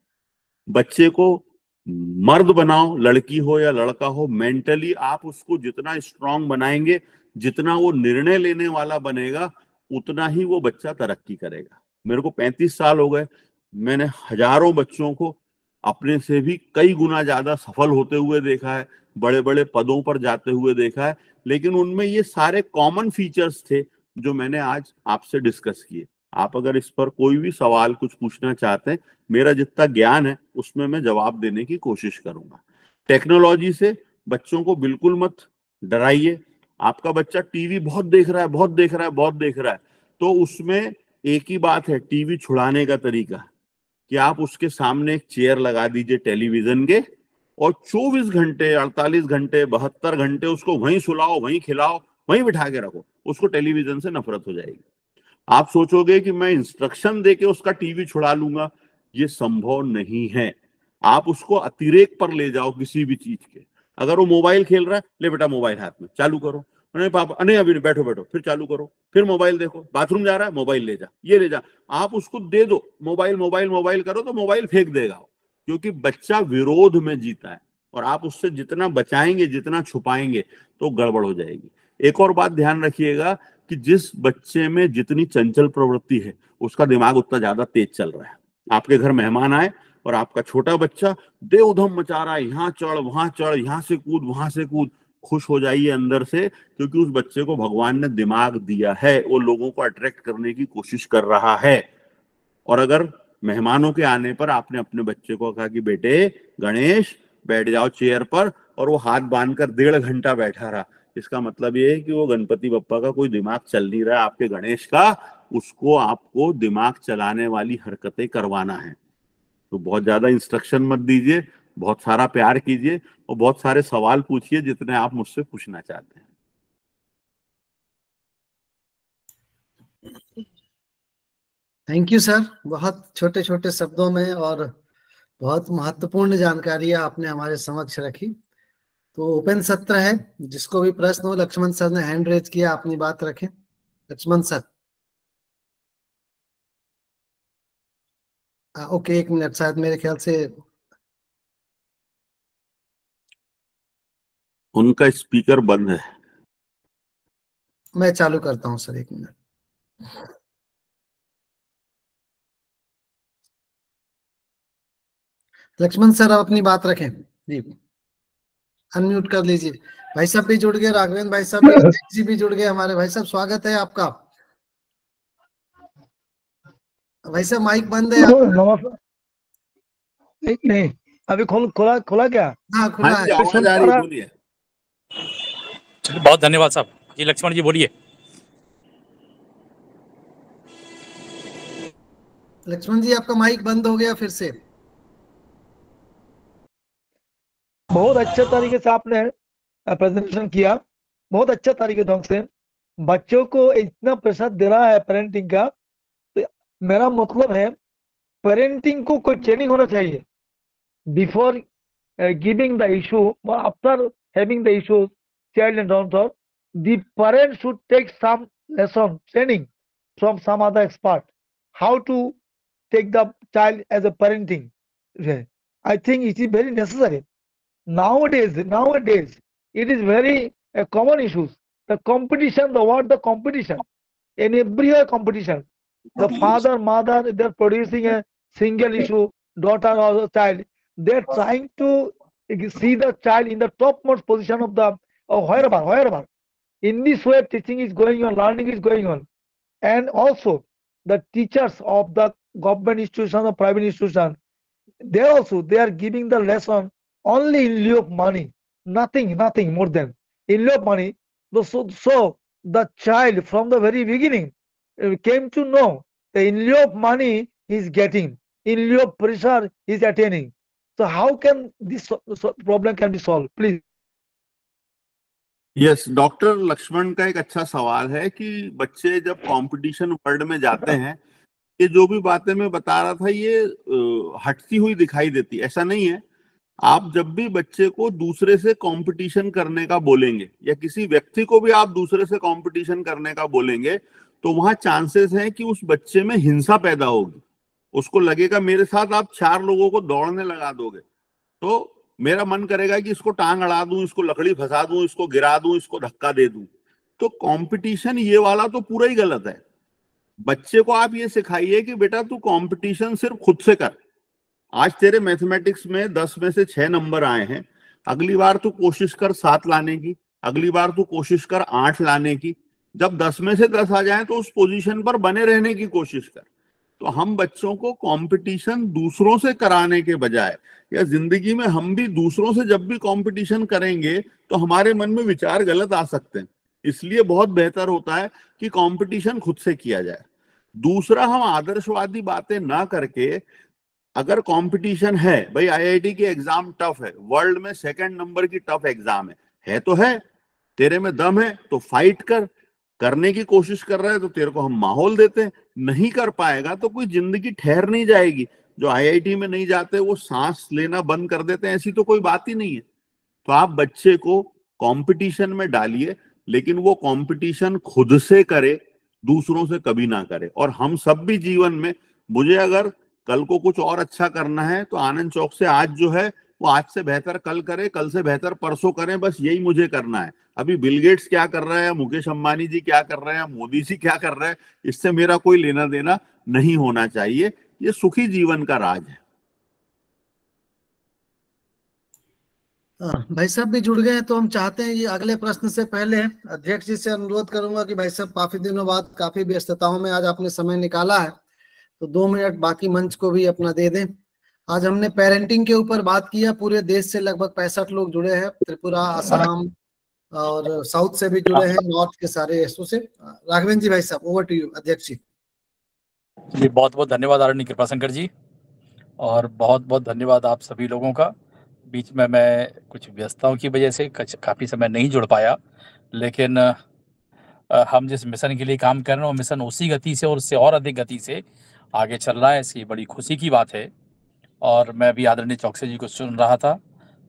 बच्चे को मर्द बनाओ, लड़की हो या लड़का हो, मेंटली आप उसको जितना स्ट्रांग बनाएंगे, जितना वो निर्णय लेने वाला बनेगा, उतना ही वो बच्चा तरक्की करेगा। मेरे को 35 साल हो गए, मैंने हजारों बच्चों को अपने से भी कई गुना ज्यादा सफल होते हुए देखा है, बड़े बड़े पदों पर जाते हुए देखा है, लेकिन उनमें ये सारे कॉमन फीचर्स थे जो मैंने आज आपसे डिस्कस किए। आप अगर इस पर कोई भी सवाल कुछ पूछना चाहते हैं, मेरा जितना ज्ञान है उसमें मैं जवाब देने की कोशिश करूंगा। टेक्नोलॉजी से बच्चों को बिल्कुल मत डराइए। आपका बच्चा टीवी बहुत देख रहा है, बहुत देख रहा है, बहुत देख रहा है, तो उसमें एक ही बात है टीवी छुड़ाने का तरीका, कि आप उसके सामने एक चेयर लगा दीजिए टेलीविजन के, और 24 घंटे, 48 घंटे, 72 घंटे उसको वहीं सुलाओ, वहीं खिलाओ, वहीं बिठा के रखो, उसको टेलीविजन से नफरत हो जाएगी। आप सोचोगे कि मैं इंस्ट्रक्शन देके उसका टीवी छुड़ा लूंगा, ये संभव नहीं है। आप उसको अतिरेक पर ले जाओ किसी भी चीज के। अगर वो मोबाइल खेल रहा है, ले बेटा मोबाइल हाथ में, चालू करो। नहीं पापा, नहीं अभी बैठो बैठो, फिर चालू करो, फिर मोबाइल देखो। बाथरूम जा रहा है, मोबाइल ले जा, ये ले जा। आप उसको दे दो मोबाइल, मोबाइल मोबाइल करो तो मोबाइल फेंक देगा, क्योंकि बच्चा विरोध में जीता है। और आप उससे जितना बचाएंगे, जितना छुपाएंगे, तो गड़बड़ हो जाएगी। एक और बात ध्यान रखिएगा कि जिस बच्चे में जितनी चंचल प्रवृत्ति है, उसका दिमाग उतना ज्यादा तेज चल रहा है। आपके घर मेहमान आए और आपका छोटा बच्चा देवधम मचा रहा है, यहाँ चढ़ वहां चढ़, यहाँ से कूद वहां से कूद, खुश हो जाइए अंदर से, क्योंकि उस बच्चे को भगवान ने दिमाग दिया है, वो लोगों को अट्रैक्ट करने की कोशिश कर रहा है। और अगर मेहमानों के आने पर आपने अपने बच्चे को कहा कि बेटे गणेश बैठ जाओ चेयर पर, और वो हाथ बांधकर 1.5 घंटा बैठा रहा, इसका मतलब ये है कि वो गणपति बप्पा का कोई दिमाग चल नहीं रहा, आपके गणेश का। उसको आपको दिमाग चलाने वाली हरकतें करवाना है। तो बहुत ज्यादा इंस्ट्रक्शन मत दीजिए, बहुत सारा प्यार कीजिए और बहुत सारे सवाल पूछिए जितने आप मुझसे पूछना चाहते हैं।
थैंक यू सर, बहुत छोटे छोटे शब्दों में और बहुत महत्वपूर्ण जानकारियां आपने हमारे समक्ष रखी। तो ओपन सत्र है, जिसको भी प्रश्न हो। लक्ष्मण सर ने हैंड रेज किया, अपनी बात रखें। लक्ष्मण सर। ओके, 1 मिनट, शायद मेरे ख्याल से
उनका स्पीकर बंद है।
मैं चालू करता हूं सर, 1 मिनट। लक्ष्मण सर, आप अपनी बात रखें जी, अनम्यूट कर लीजिए। भाई साहब भी जुड़ गए, राघवेंद्र भाई साहब भी, जी भी जुड़ गए हमारे। भाई साहब स्वागत है आपका। भाई साहब माइक बंद है
नमस्कार। नहीं, अभी खोला खोला क्या?
हाँ खुला
हाँ
है।
जी, आवाज आ रही है, बोलिए।
बहुत धन्यवाद साहब जी। लक्ष्मण जी बोलिए।
लक्ष्मण जी, आपका माइक बंद हो गया फिर से।
बहुत अच्छे तरीके से आपने प्रेजेंटेशन किया, बहुत अच्छे तरीके ढंग से। बच्चों को इतना प्रेशर दे रहा है पेरेंटिंग का, तो मेरा मतलब है पेरेंटिंग को कोई ट्रेनिंग होना चाहिए before giving the issue, after having the issue child and daughter. The parent should take some lesson training from some other expert how to take the child as a parenting. I think it is very necessary nowadays. It is very common issues. The competition, the word the competition, in everywhere competition. The father, mother, they're producing a single issue, daughter or the child. They're trying to see the child in the topmost position of the wherever. In this way, teaching is going on, learning is going on, and also the teachers of the government institution or private institution, they are giving the lesson only in lieu of money, nothing more than in lieu of money. So the child from the very beginning came to know that in lieu of money he is getting, in lieu of pressure he is attaining. So how can this problem can be solved, please?
Yes, doctor Lakshman का एक अच्छा सवाल है कि बच्चे जब competition world में जाते हैं, ये जो भी बातें मैं बता रहा था ये हटती हुई दिखाई देती, ऐसा नहीं है। आप जब भी बच्चे को दूसरे से कंपटीशन करने का बोलेंगे या किसी व्यक्ति को भी आप दूसरे से कंपटीशन करने का बोलेंगे, तो वहां चांसेस हैं कि उस बच्चे में हिंसा पैदा होगी। उसको लगेगा मेरे साथ आप 4 लोगों को दौड़ने लगा दोगे तो मेरा मन करेगा कि इसको टांग अड़ा दूं, इसको लकड़ी फंसा दूं, इसको गिरा दूं, इसको धक्का दे दूं। तो कंपटीशन ये वाला तो पूरा ही गलत है। बच्चे को आप ये सिखाइए कि बेटा तू कंपटीशन सिर्फ खुद से कर। आज तेरे मैथमेटिक्स में 10 में से 6 नंबर आए हैं, अगली बार तू कोशिश कर 7 लाने की, अगली बार तू कोशिश कर 8 लाने की। जब 10 में से 10 आ जाए तो उस पोजीशन पर बने रहने की कोशिश कर। तो हम बच्चों को कंपटीशन दूसरों से कराने के बजाय, या जिंदगी में हम भी दूसरों से जब भी कंपटीशन करेंगे तो हमारे मन में विचार गलत आ सकते हैं। इसलिए बहुत बेहतर होता है कि कंपटीशन खुद से किया जाए। दूसरा, हम आदर्शवादी बातें ना करके, अगर कंपटीशन है, भाई आईआईटी की एग्जाम टफ है, वर्ल्ड में 2nd नंबर की टफ एग्जाम है तो है, तेरे में दम है तो फाइट कर। करने की कोशिश कर रहा है तो तेरे को हम माहौल देते हैं, नहीं कर पाएगा तो कोई जिंदगी ठहर नहीं जाएगी। जो आईआईटी में नहीं जाते वो सांस लेना बंद कर देते हैं, ऐसी तो कोई बात ही नहीं है। तो आप बच्चे को कंपटीशन में डालिए, लेकिन वो कंपटीशन खुद से करे, दूसरों से कभी ना करे। और हम सब भी जीवन में, मुझे अगर कल को कुछ और अच्छा करना है तो आनंद चौक से आज जो है वो आज से बेहतर कल करे, कल से बेहतर परसों करें, बस यही मुझे करना है। अभी बिल गेट्स क्या कर रहा है, मुकेश अंबानी जी क्या कर रहे हैं, मोदी जी क्या कर रहे हैं, इससे मेरा कोई लेना देना नहीं होना चाहिए। ये सुखी जीवन का राज है।
भाई साहब भी जुड़ गए हैं, तो हम चाहते हैं ये अगले प्रश्न से पहले अध्यक्ष जी से अनुरोध करूंगा कि भाई साहब काफी दिनों बाद, काफी व्यस्तताओं में आज आपने समय निकाला है, तो 2 मिनट बाकी मंच को भी अपना दे दें। आज हमने पेरेंटिंग के ऊपर बात किया। पूरे देश से लगभग 65 लोग जुड़े हैं, त्रिपुरा, असम और साउथ से भी जुड़े हैं, नॉर्थ के सारे हिस्सों से। राघवेंद्र जी, भाई साहब ओवर टू यू, अध्यक्ष जी।
जी बहुत बहुत धन्यवाद आदरणीय कृपाशंकर जी, और बहुत बहुत धन्यवाद आप सभी लोगों का। बीच में मैं कुछ व्यस्तताओं की वजह से काफ़ी समय नहीं जुड़ पाया, लेकिन हम जिस मिशन के लिए काम कर रहे हैं वो मिशन उसी गति से और उससे और अधिक गति से आगे चल रहा है। इसकी बड़ी खुशी की बात है। और मैं भी आदरणीय चौकसी जी को सुन रहा था,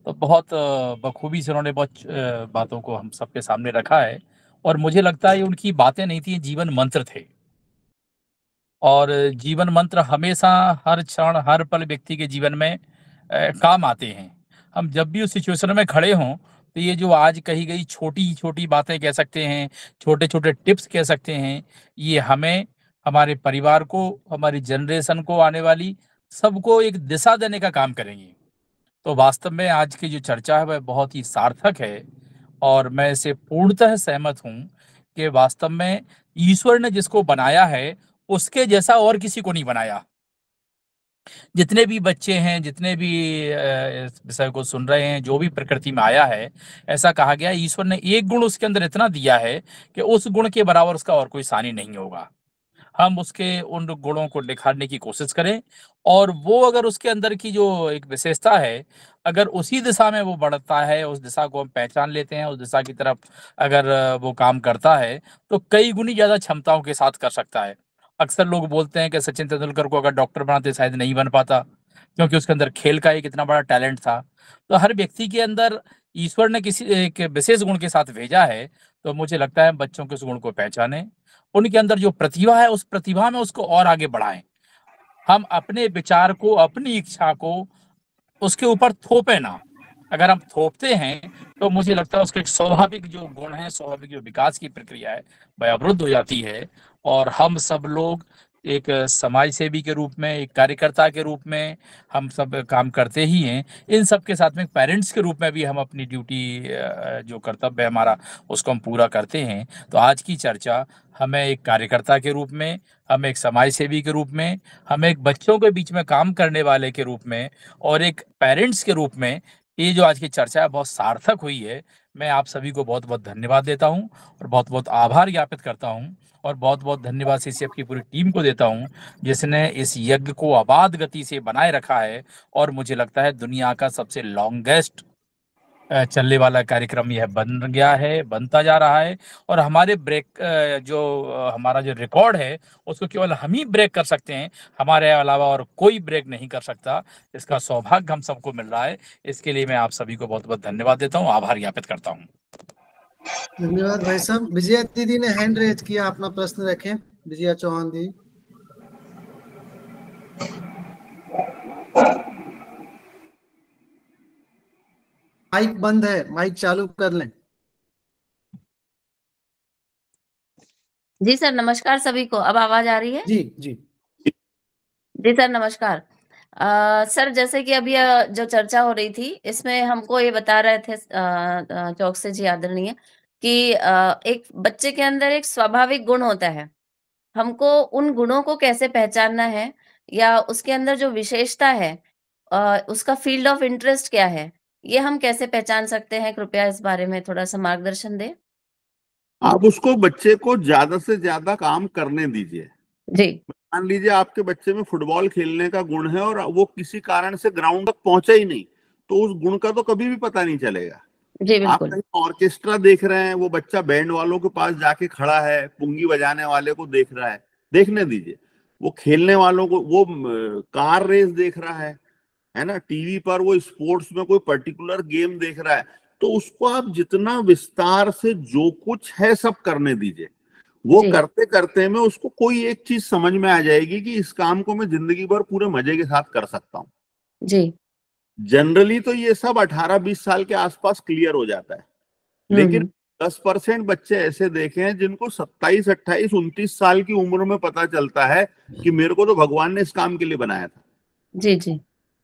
तो बहुत बखूबी से उन्होंने बहुत बातों को हम सबके सामने रखा है। और मुझे लगता है ये उनकी बातें नहीं थी, जीवन मंत्र थे। और जीवन मंत्र हमेशा हर क्षण हर पल व्यक्ति के जीवन में काम आते हैं। हम जब भी उस सिचुएशन में खड़े हों तो ये जो आज कही गई छोटी छोटी बातें कह सकते हैं, छोटे छोटे टिप्स कह सकते हैं, ये हमें, हमारे परिवार को, हमारी जनरेशन को, आने वाली सबको एक दिशा देने का काम करेंगी। तो वास्तव में आज की जो चर्चा है वह बहुत ही सार्थक है, और मैं इससे पूर्णतः सहमत हूँ कि वास्तव में ईश्वर ने जिसको बनाया है उसके जैसा और किसी को नहीं बनाया। जितने भी बच्चे हैं, जितने भी इस विषय को सुन रहे हैं, जो भी प्रकृति में आया है, ऐसा कहा गया है ईश्वर ने एक गुण उसके अंदर इतना दिया है कि उस गुण के बराबर उसका और कोई सानी नहीं होगा। हम उसके उन गुणों को निखारने की कोशिश करें, और वो अगर उसके अंदर की जो एक विशेषता है, अगर उसी दिशा में वो बढ़ता है, उस दिशा को हम पहचान लेते हैं, उस दिशा की तरफ अगर वो काम करता है, तो कई गुनी ज्यादा क्षमताओं के साथ कर सकता है। अक्सर लोग बोलते हैं कि सचिन तेंदुलकर को अगर डॉक्टर बनाते शायद नहीं बन पाता, क्योंकि उसके अंदर खेल का एक इतना बड़ा टैलेंट था। तो हर व्यक्ति के अंदर ईश्वर ने किसी एक विशेष गुण के साथ भेजा है। तो मुझे लगता है बच्चों के उस गुण को पहचानें, उनके अंदर जो प्रतिभा है उस प्रतिभा में उसको और आगे बढ़ाएं। हम अपने विचार को, अपनी इच्छा को उसके ऊपर थोपे ना। अगर हम थोपते हैं तो मुझे लगता है उसके एक स्वाभाविक जो गुण है, स्वाभाविक जो विकास की प्रक्रिया है, वह अवरुद्ध हो जाती है। और हम सब लोग एक समाज सेवी के रूप में, एक कार्यकर्ता के रूप में हम सब काम करते ही हैं। इन सब के साथ में पेरेंट्स के रूप में भी हम अपनी ड्यूटी, जो कर्तव्य है हमारा, उसको हम पूरा करते हैं। तो आज की चर्चा हमें एक कार्यकर्ता के रूप में, हमें एक समाज सेवी के रूप में, हमें एक बच्चों के बीच में काम करने वाले के रूप में, और एक पेरेंट्स के रूप में, ये जो आज की चर्चा है बहुत सार्थक हुई है। मैं आप सभी को बहुत बहुत धन्यवाद देता हूँ, और बहुत बहुत आभार ज्ञापित करता हूँ, और बहुत बहुत धन्यवाद सीसीएफ की पूरी टीम को देता हूँ, जिसने इस यज्ञ को आबाद गति से बनाए रखा है। और मुझे लगता है दुनिया का सबसे लॉन्गेस्ट चलने वाला कार्यक्रम यह बन गया है, बनता जा रहा है। और हमारे हमारा जो रिकॉर्ड है उसको केवल हम ही ब्रेक कर सकते हैं, हमारे अलावा और कोई ब्रेक नहीं कर सकता। इसका सौभाग्य हम सबको मिल रहा है। इसके लिए मैं आप सभी को बहुत बहुत धन्यवाद देता हूँ, आभार ज्ञापित करता हूँ।
धन्यवाद भाई साहब। विजया दीदी ने हैंड रेज किया, अपना प्रश्न रखें। विजया चौहान दी। माइक बंद है, माइक चालू कर लें।
जी सर, नमस्कार सभी को। अब आवाज आ रही है?
जी जी
जी सर, नमस्कार। सर, जैसे कि अभी जो चर्चा हो रही थी, इसमें हमको ये बता रहे थे चौकसे जी आदरणीय कि एक बच्चे के अंदर एक स्वाभाविक गुण होता है। हमको उन गुणों को कैसे पहचानना है, या उसके अंदर जो विशेषता है, उसका फील्ड ऑफ इंटरेस्ट क्या है, ये हम कैसे पहचान सकते हैं? कृपया इस बारे में थोड़ा सा मार्गदर्शन दें।
आप उसको, बच्चे को ज्यादा से ज्यादा काम करने दीजिए।
जी।
मान लीजिए आपके बच्चे में फुटबॉल खेलने का गुण है और वो किसी कारण से ग्राउंड तक पहुंचा ही नहीं, तो उस गुण का तो कभी भी पता नहीं चलेगा।
जी
आप
बिल्कुल।
कहीं ऑर्केस्ट्रा देख रहे हैं, वो बच्चा बैंड वालों के पास जाके खड़ा है, पुंगी बजाने वाले को देख रहा है, देखने दीजिए। वो खेलने वालों को, वो कार रेस देख रहा है ना, टीवी पर वो स्पोर्ट्स में कोई पर्टिकुलर गेम देख रहा है, तो उसको आप जितना विस्तार से जो कुछ है सब करने दीजिए। वो
जी
करते करते में उसको कोई एक चीज समझ में आ जाएगी कि इस काम को मैं जिंदगी भर पूरे मजे के साथ कर सकता हूँ।
जी।
जनरली तो ये सब 18-20 साल के आसपास क्लियर हो जाता है, लेकिन
हम्म।
10% बच्चे ऐसे देखे हैं जिनको 27, 28, 29 साल की उम्र में पता चलता है कि मेरे को तो भगवान ने इस काम के लिए बनाया था।
जी जी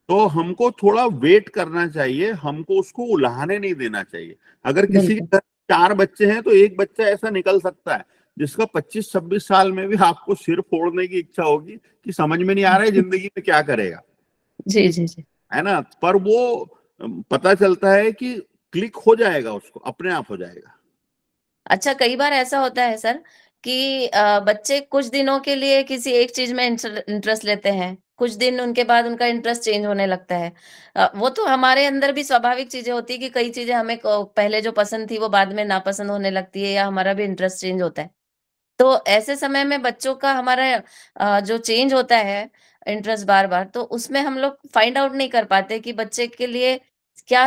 तो हमको थोड़ा वेट करना चाहिए, हमको उसको उलाहने नहीं देना चाहिए। अगर किसी
बिल्कुल।
के घर 4 बच्चे हैं तो एक बच्चा ऐसा निकल सकता है जिसका 25-26 साल में भी आपको सिर फोड़ने की इच्छा होगी कि समझ में नहीं आ रहा है जिंदगी में क्या करेगा,
जी जी जी।
है ना। पर वो पता चलता है कि क्लिक हो जाएगा, उसको अपने आप हो जाएगा।
अच्छा, कई बार ऐसा होता है सर कि बच्चे कुछ दिनों के लिए किसी एक चीज में इंटरेस्ट लेते हैं, कुछ दिन उनके बाद उनका इंटरेस्ट चेंज होने लगता है। वो तो हमारे अंदर भी स्वाभाविक चीजें होती है कि कई चीजें हमें पहले जो पसंद थी वो बाद में नापसंद होने लगती है, या हमारा भी इंटरेस्ट चेंज होता है। तो ऐसे समय में बच्चों का हमारा जो चेंज होता है इंटरेस्ट बार बार, तो उसमें हम लोग फाइंड आउट नहीं कर पाते कि बच्चे के लिए क्या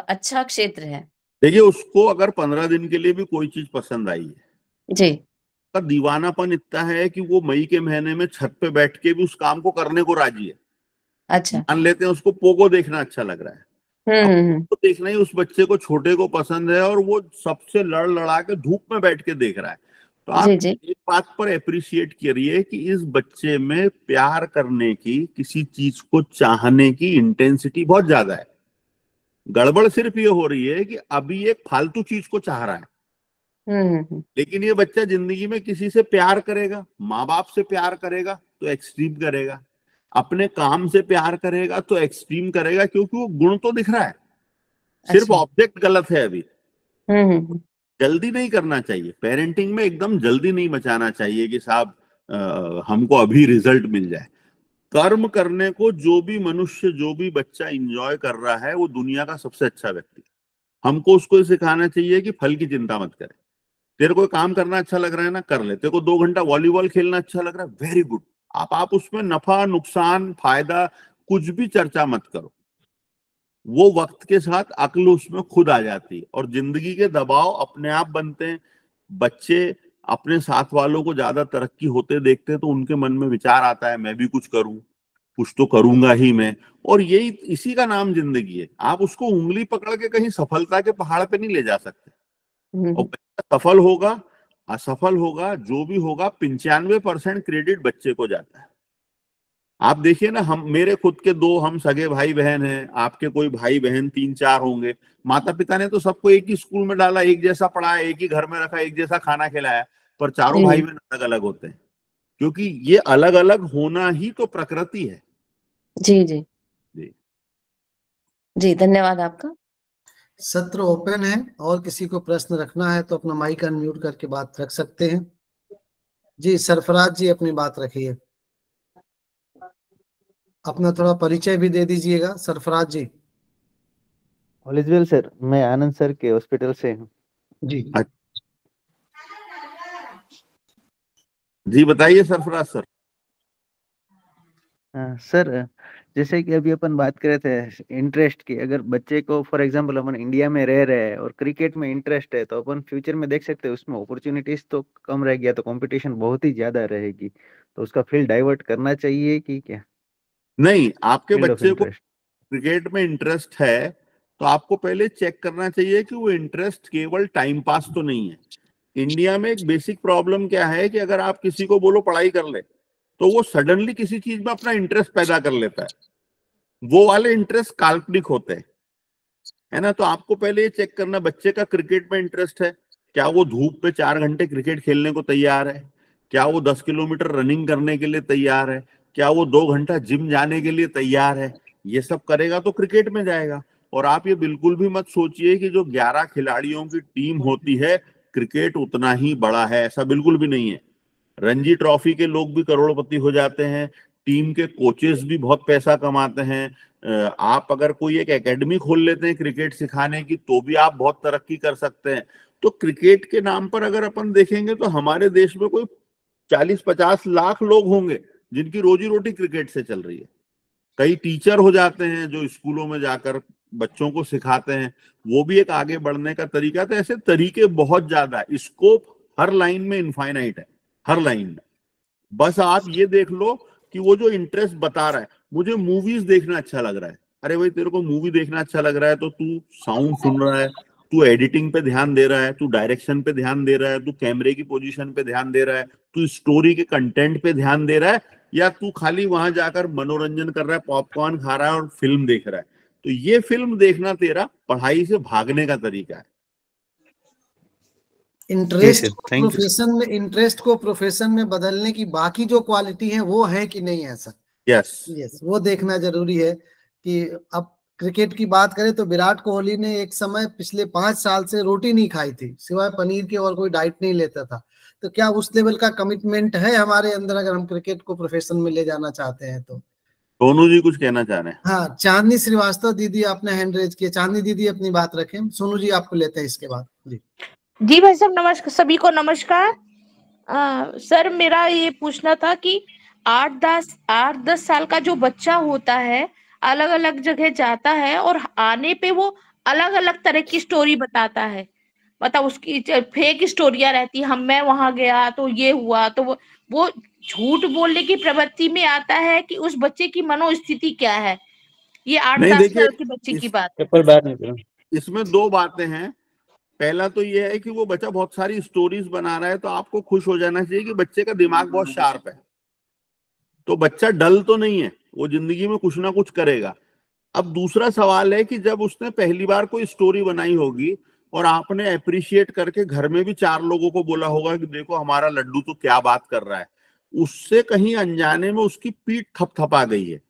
अच्छा क्षेत्र है।
देखिए, उसको अगर 15 दिन के लिए भी कोई चीज पसंद आई है,
जी।
का दीवानापन इतना है कि वो मई के महीने में छत पे बैठ के भी उस काम को करने को राजी है।
अच्छा।
मान लेते हैं उसको पोगो देखना अच्छा लग रहा है, अब
हम्म।
तो देखना ही उस बच्चे को, छोटे को पसंद है और वो सबसे लड़ लड़ा के धूप में बैठ के देख रहा है। तो
जी
आप
जी
एक बात पर अप्रिशिएट करिए कि इस बच्चे में प्यार करने की, किसी चीज को चाहने की इंटेंसिटी बहुत ज्यादा है। गड़बड़ सिर्फ ये हो रही है कि अभी एक फालतू चीज को चाह रहा है।
हम्म।
लेकिन ये बच्चा जिंदगी में किसी से प्यार करेगा, माँ बाप से प्यार करेगा तो एक्सट्रीम करेगा, अपने काम से प्यार करेगा तो एक्सट्रीम करेगा, क्योंकि वो गुण तो दिख रहा है, सिर्फ
अच्छा।
ऑब्जेक्ट गलत है अभी।
हम्म।
जल्दी नहीं करना चाहिए पेरेंटिंग में, एकदम जल्दी नहीं मचाना चाहिए कि साहब हमको अभी रिजल्ट मिल जाए। कर्म करने को जो भी मनुष्य, जो भी बच्चा इंजॉय कर रहा है, वो दुनिया का सबसे अच्छा व्यक्ति। हमको उसको सिखाना चाहिए कि फल की चिंता मत करे। तेरे को काम करना अच्छा लग रहा है ना, कर ले। तेरे को 2 घंटा वॉलीबॉल खेलना अच्छा लग रहा है, वेरी गुड। आप उसमें नफा नुकसान फायदा कुछ भी चर्चा मत करो। वो वक्त के साथ अक्ल उसमें खुद आ जाती है और जिंदगी के दबाव अपने आप बनते हैं। बच्चे अपने साथ वालों को ज्यादा तरक्की होते देखते हैं तो उनके मन में विचार आता है मैं भी कुछ करूं, कुछ तो करूंगा ही मैं। और यही, इसी का नाम जिंदगी है। आप उसको उंगली पकड़ के कहीं सफलता के पहाड़ पे नहीं ले जा सकते। और
हम्म।
बच्चा सफल होगा, असफल होगा, जो भी होगा, 95% क्रेडिट बच्चे को जाता है। आप देखिए ना, हम, मेरे खुद के 2 हम सगे भाई बहन हैं, आपके कोई भाई बहन 3-4 होंगे। माता पिता ने तो सबको एक ही स्कूल में डाला, एक जैसा पढ़ाया, एक ही घर में रखा, एक जैसा खाना खिलाया, पर चारों भाई
जी
बहन अलग अलग होते हैं, क्योंकि ये अलग अलग होना ही तो प्रकृति है।
जी जी
जी।
जी। धन्यवाद आपका।
सत्र ओपन है, और किसी को प्रश्न रखना है तो अपना माइक अनम्यूट करके बात रख सकते हैं। जी सरफराज जी, अपनी बात रखिए। अपना थोड़ा परिचय भी दे दीजिएगा सरफराज जी।
ऑल इज वेल सर, मैं आनंद सर के हॉस्पिटल से हूँ।
जी
जी बताइए सरफराज सर।
सर, जैसे कि अभी अपन बात कर रहे थे इंटरेस्ट की, अगर बच्चे को फॉर एग्जांपल अपन इंडिया में रह रहे हैं और क्रिकेट में इंटरेस्ट है, तो अपन फ्यूचर में देख सकते हैं उसमें अपॉर्चुनिटीज तो कम रह गया, तो कंपटीशन बहुत ही ज्यादा रहेगी, तो उसका फील्ड डाइवर्ट करना चाहिए कि क्या?
नहीं, आपके
फील्ड ऑफ
बच्चे को
इंटरेस्ट।
क्रिकेट में इंटरेस्ट है तो आपको पहले चेक करना चाहिए कि वो इंटरेस्ट केवल टाइम पास तो नहीं है। इंडिया में एक बेसिक प्रॉब्लम क्या है कि अगर आप किसी को बोलो पढ़ाई कर ले तो वो सडनली किसी चीज में अपना इंटरेस्ट पैदा कर लेता है। वो वाले इंटरेस्ट काल्पनिक होते हैं, है ना। तो आपको पहले ये चेक करना, बच्चे का क्रिकेट में इंटरेस्ट है, क्या वो धूप पे 4 घंटे क्रिकेट खेलने को तैयार है, क्या वो 10 किलोमीटर रनिंग करने के लिए तैयार है, क्या वो 2 घंटा जिम जाने के लिए तैयार है। ये सब करेगा तो क्रिकेट में जाएगा। और आप ये बिल्कुल भी मत सोचिए कि जो 11 खिलाड़ियों की टीम होती है क्रिकेट उतना ही बड़ा है, ऐसा बिल्कुल भी नहीं है। रणजी ट्रॉफी के लोग भी करोड़पति हो जाते हैं, टीम के कोचेस भी बहुत पैसा कमाते हैं, आप अगर कोई एक एकेडमी खोल लेते हैं क्रिकेट सिखाने की तो भी आप बहुत तरक्की कर सकते हैं। तो क्रिकेट के नाम पर अगर अपन देखेंगे तो हमारे देश में कोई 40-50 लाख लोग होंगे जिनकी रोजी रोटी क्रिकेट से चल रही है। कई टीचर हो जाते हैं जो स्कूलों में जाकर बच्चों को सिखाते हैं, वो भी एक आगे बढ़ने का तरीका। तो ऐसे तरीके बहुत ज्यादा है, स्कोप हर लाइन में इनफाइनाइट है, हर लाइन में। बस आप ये देख लो कि वो जो इंटरेस्ट बता रहा है, मुझे मूवीज देखना अच्छा लग रहा है, अरे भाई तेरे को मूवी देखना अच्छा लग रहा है तो तू साउंड सुन रहा है, तू एडिटिंग पे ध्यान दे रहा है, तू डायरेक्शन पे ध्यान दे रहा है, तू कैमरे की पोजीशन पे ध्यान दे रहा है, तू स्टोरी के कंटेंट पे ध्यान दे रहा है, या तू खाली वहां जाकर मनोरंजन कर रहा है, पॉपकॉर्न खा रहा है और फिल्म देख रहा है। तो ये फिल्म देखना तेरा पढ़ाई से भागने का तरीका है।
इंटरेस्ट को प्रोफेशन में बदलने की बाकी जो क्वालिटी है वो है कि नहीं है सर? यस, वो देखना जरूरी है। कि अब क्रिकेट की बात करें तो विराट कोहली ने एक समय पिछले 5 साल से रोटी नहीं खाई थी, सिवाय पनीर के और कोई डाइट नहीं लेता था। तो क्या उस लेवल का कमिटमेंट है हमारे अंदर अगर हम क्रिकेट को प्रोफेशन में ले जाना चाहते हैं तो?
सोनू जी कुछ कहना चाह रहे हैं?
हाँ, चांदनी श्रीवास्तव दीदी आपने हैंड रेज किया। चांदनी दीदी अपनी बात रखें, सोनू जी आपको लेते हैं इसके बाद।
जी भाई साहब नमस्कार, सभी को नमस्कार। सर मेरा ये पूछना था कि 8-10 साल का जो बच्चा होता है अलग अलग जगह जाता है और आने पे वो अलग अलग तरह की स्टोरी बताता है, मतलब उसकी फेक स्टोरियां रहती है, मैं वहां गया तो ये हुआ, तो वो झूठ बोलने की प्रवृत्ति में आता है कि उस बच्चे की मनोस्थिति क्या है। ये 8-10 साल के बच्चे की बात है।
इसमें 2 बातें हैं। पहला तो ये है कि वो बच्चा बहुत सारी स्टोरीज बना रहा है, तो आपको खुश हो जाना चाहिए कि बच्चे का दिमाग बहुत शार्प है, तो बच्चा डल तो नहीं है, वो जिंदगी में कुछ ना कुछ करेगा। अब दूसरा सवाल है कि जब उसने पहली बार कोई स्टोरी बनाई होगी और आपने अप्रिशिएट करके घर में भी 4 लोगों को बोला होगा कि देखो हमारा लड्डू तो क्या बात कर रहा है, उससे कहीं अनजाने में उसकी पीठ थपथपा गई है।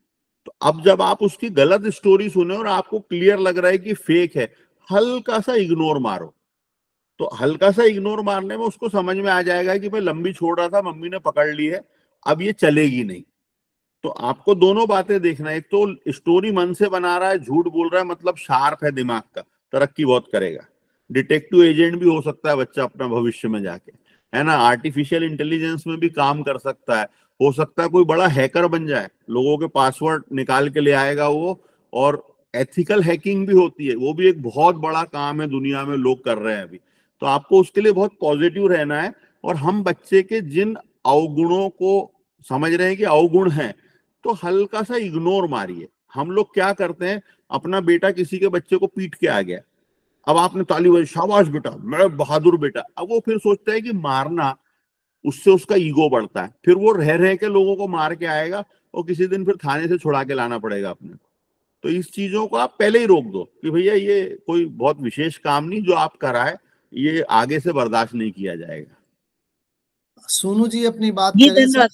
तो अब जब आप उसकी गलत स्टोरी सुने और आपको क्लियर लग रहा है कि फेक है, हल्का सा इग्नोर मारो। तो हल्का सा इग्नोर मारने में उसको समझ में आ जाएगा कि मैं लंबी छोड़ रहा था, मम्मी ने पकड़ ली है, अब ये चलेगी नहीं। तो आपको दोनों बातें देखना है, एक तो स्टोरी मन से बना रहा है, झूठ बोल रहा है, मतलब शार्प है दिमाग का, तरक्की बहुत करेगा। डिटेक्टिव एजेंट भी हो सकता है बच्चा अपना भविष्य में जाके, है ना। आर्टिफिशियल इंटेलिजेंस में भी काम कर सकता है, हो सकता है कोई बड़ा हैकर बन जाए, लोगों के पासवर्ड निकाल के ले आएगा वो। और एथिकल हैकिंग भी होती है, वो भी एक बहुत बड़ा काम है, दुनिया में लोग कर रहे हैं अभी। तो आपको उसके लिए बहुत पॉजिटिव रहना है। और हम बच्चे के जिन अवगुणों को समझ रहे हैं कि अवगुण हैं, तो हल्का सा इग्नोर मारिए। हम लोग क्या करते हैं, अपना बेटा किसी के बच्चे को पीट के आ गया, अब आपने ताली बजाई, शाबाश बेटा, मैं बहादुर बेटा। अब वो फिर सोचता है कि मारना, उससे उसका ईगो बढ़ता है, फिर वो रह रह के लोगों को मार के आएगा और किसी दिन फिर थाने से छुड़ा के लाना पड़ेगा अपने को। तो इस चीजों को आप पहले ही रोक दो कि भैया ये कोई बहुत विशेष काम नहीं जो आप कराए, ये आगे से बर्दाश्त नहीं किया जाएगा।
सोनू जी अपनी बात
जी
करें।
धन्यवाद।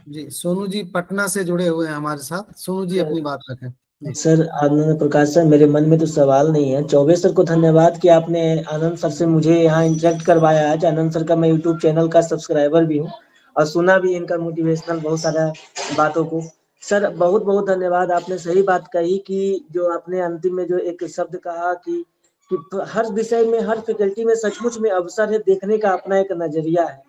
जी, सोनू जी पटना से जुड़े हुए हैं हमारे साथ। सोनू जी अपनी बात रखें।
सर आनंद प्रकाश सर, मेरे मन में तो सवाल नहीं है। चौबे सर को धन्यवाद कि आपने आनंद सर से मुझे यहाँ इंटरेक्ट करवाया। आज आनंद सर का मैं यूट्यूब चैनल का सब्सक्राइबर भी हूँ और सुना भी इनका मोटिवेशनल बहुत सारा बातों को। सर बहुत बहुत धन्यवाद, आपने सही बात कही कि जो आपने अंतिम में जो एक शब्द कहा कि हर विषय में, हर फैकल्टी में सचमुच में अवसर है, देखने का अपना एक नजरिया है।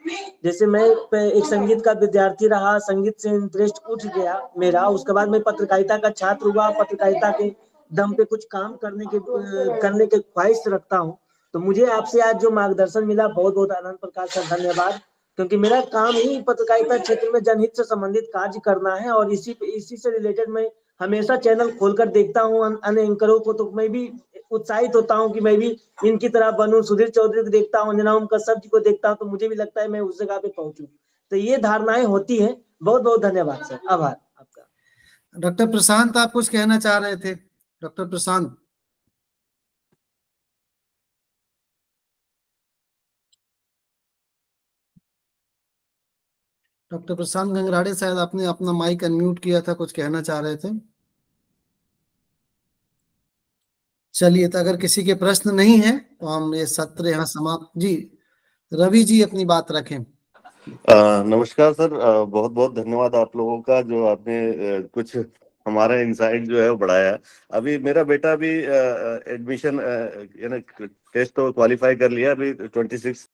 जैसे मैं एक संगीत का विद्यार्थी रहा, संगीत से इंटरेस्ट उठ गया मेरा, उसके बाद मैं पत्रकारिता का छात्र हुआ, पत्रकारिता के दम पे कुछ काम करने के ख्वाहिश रखता हूँ। तो मुझे आपसे आज जो मार्गदर्शन मिला, बहुत बहुत आनंद प्रकाश सर धन्यवाद, क्योंकि मेरा काम ही पत्रकारिता क्षेत्र में जनहित से संबंधित कार्य करना है और इसी से रिलेटेड मैं हमेशा चैनल खोलकर देखता हूँ अन्य एंकरों को। तो मैं भी उत्साहित होता हूँ कि मैं भी इनकी तरह बनूं। सुधीर चौधरी को देखता हूँ, अंजना ओम कश्यप जी को देखता हूँ, तो मुझे भी लगता है मैं उस जगह पे पहुंचूं। तो ये धारणाएं होती हैं। बहुत बहुत धन्यवाद सर, आभार आपका।
डॉक्टर प्रशांत, आप कुछ कहना चाह रहे थे? डॉक्टर प्रशांत। डॉक्टर प्रशांत गंगराड़े, शायद आपने अपना माइक अनम्यूट किया था, कुछ कहना चाह रहे थे। चलिए, तो अगर किसी के प्रश्न नहीं है तो हम ये सत्र यहाँ समाप्त। जी रवि जी अपनी बात रखें।
नमस्कार सर, बहुत बहुत धन्यवाद आप लोगों का, जो आपने कुछ हमारा इंसाइट जो है वो बढ़ाया। अभी मेरा बेटा भी एडमिशन टेस्ट तो क्वालिफाई कर लिया, अभी 26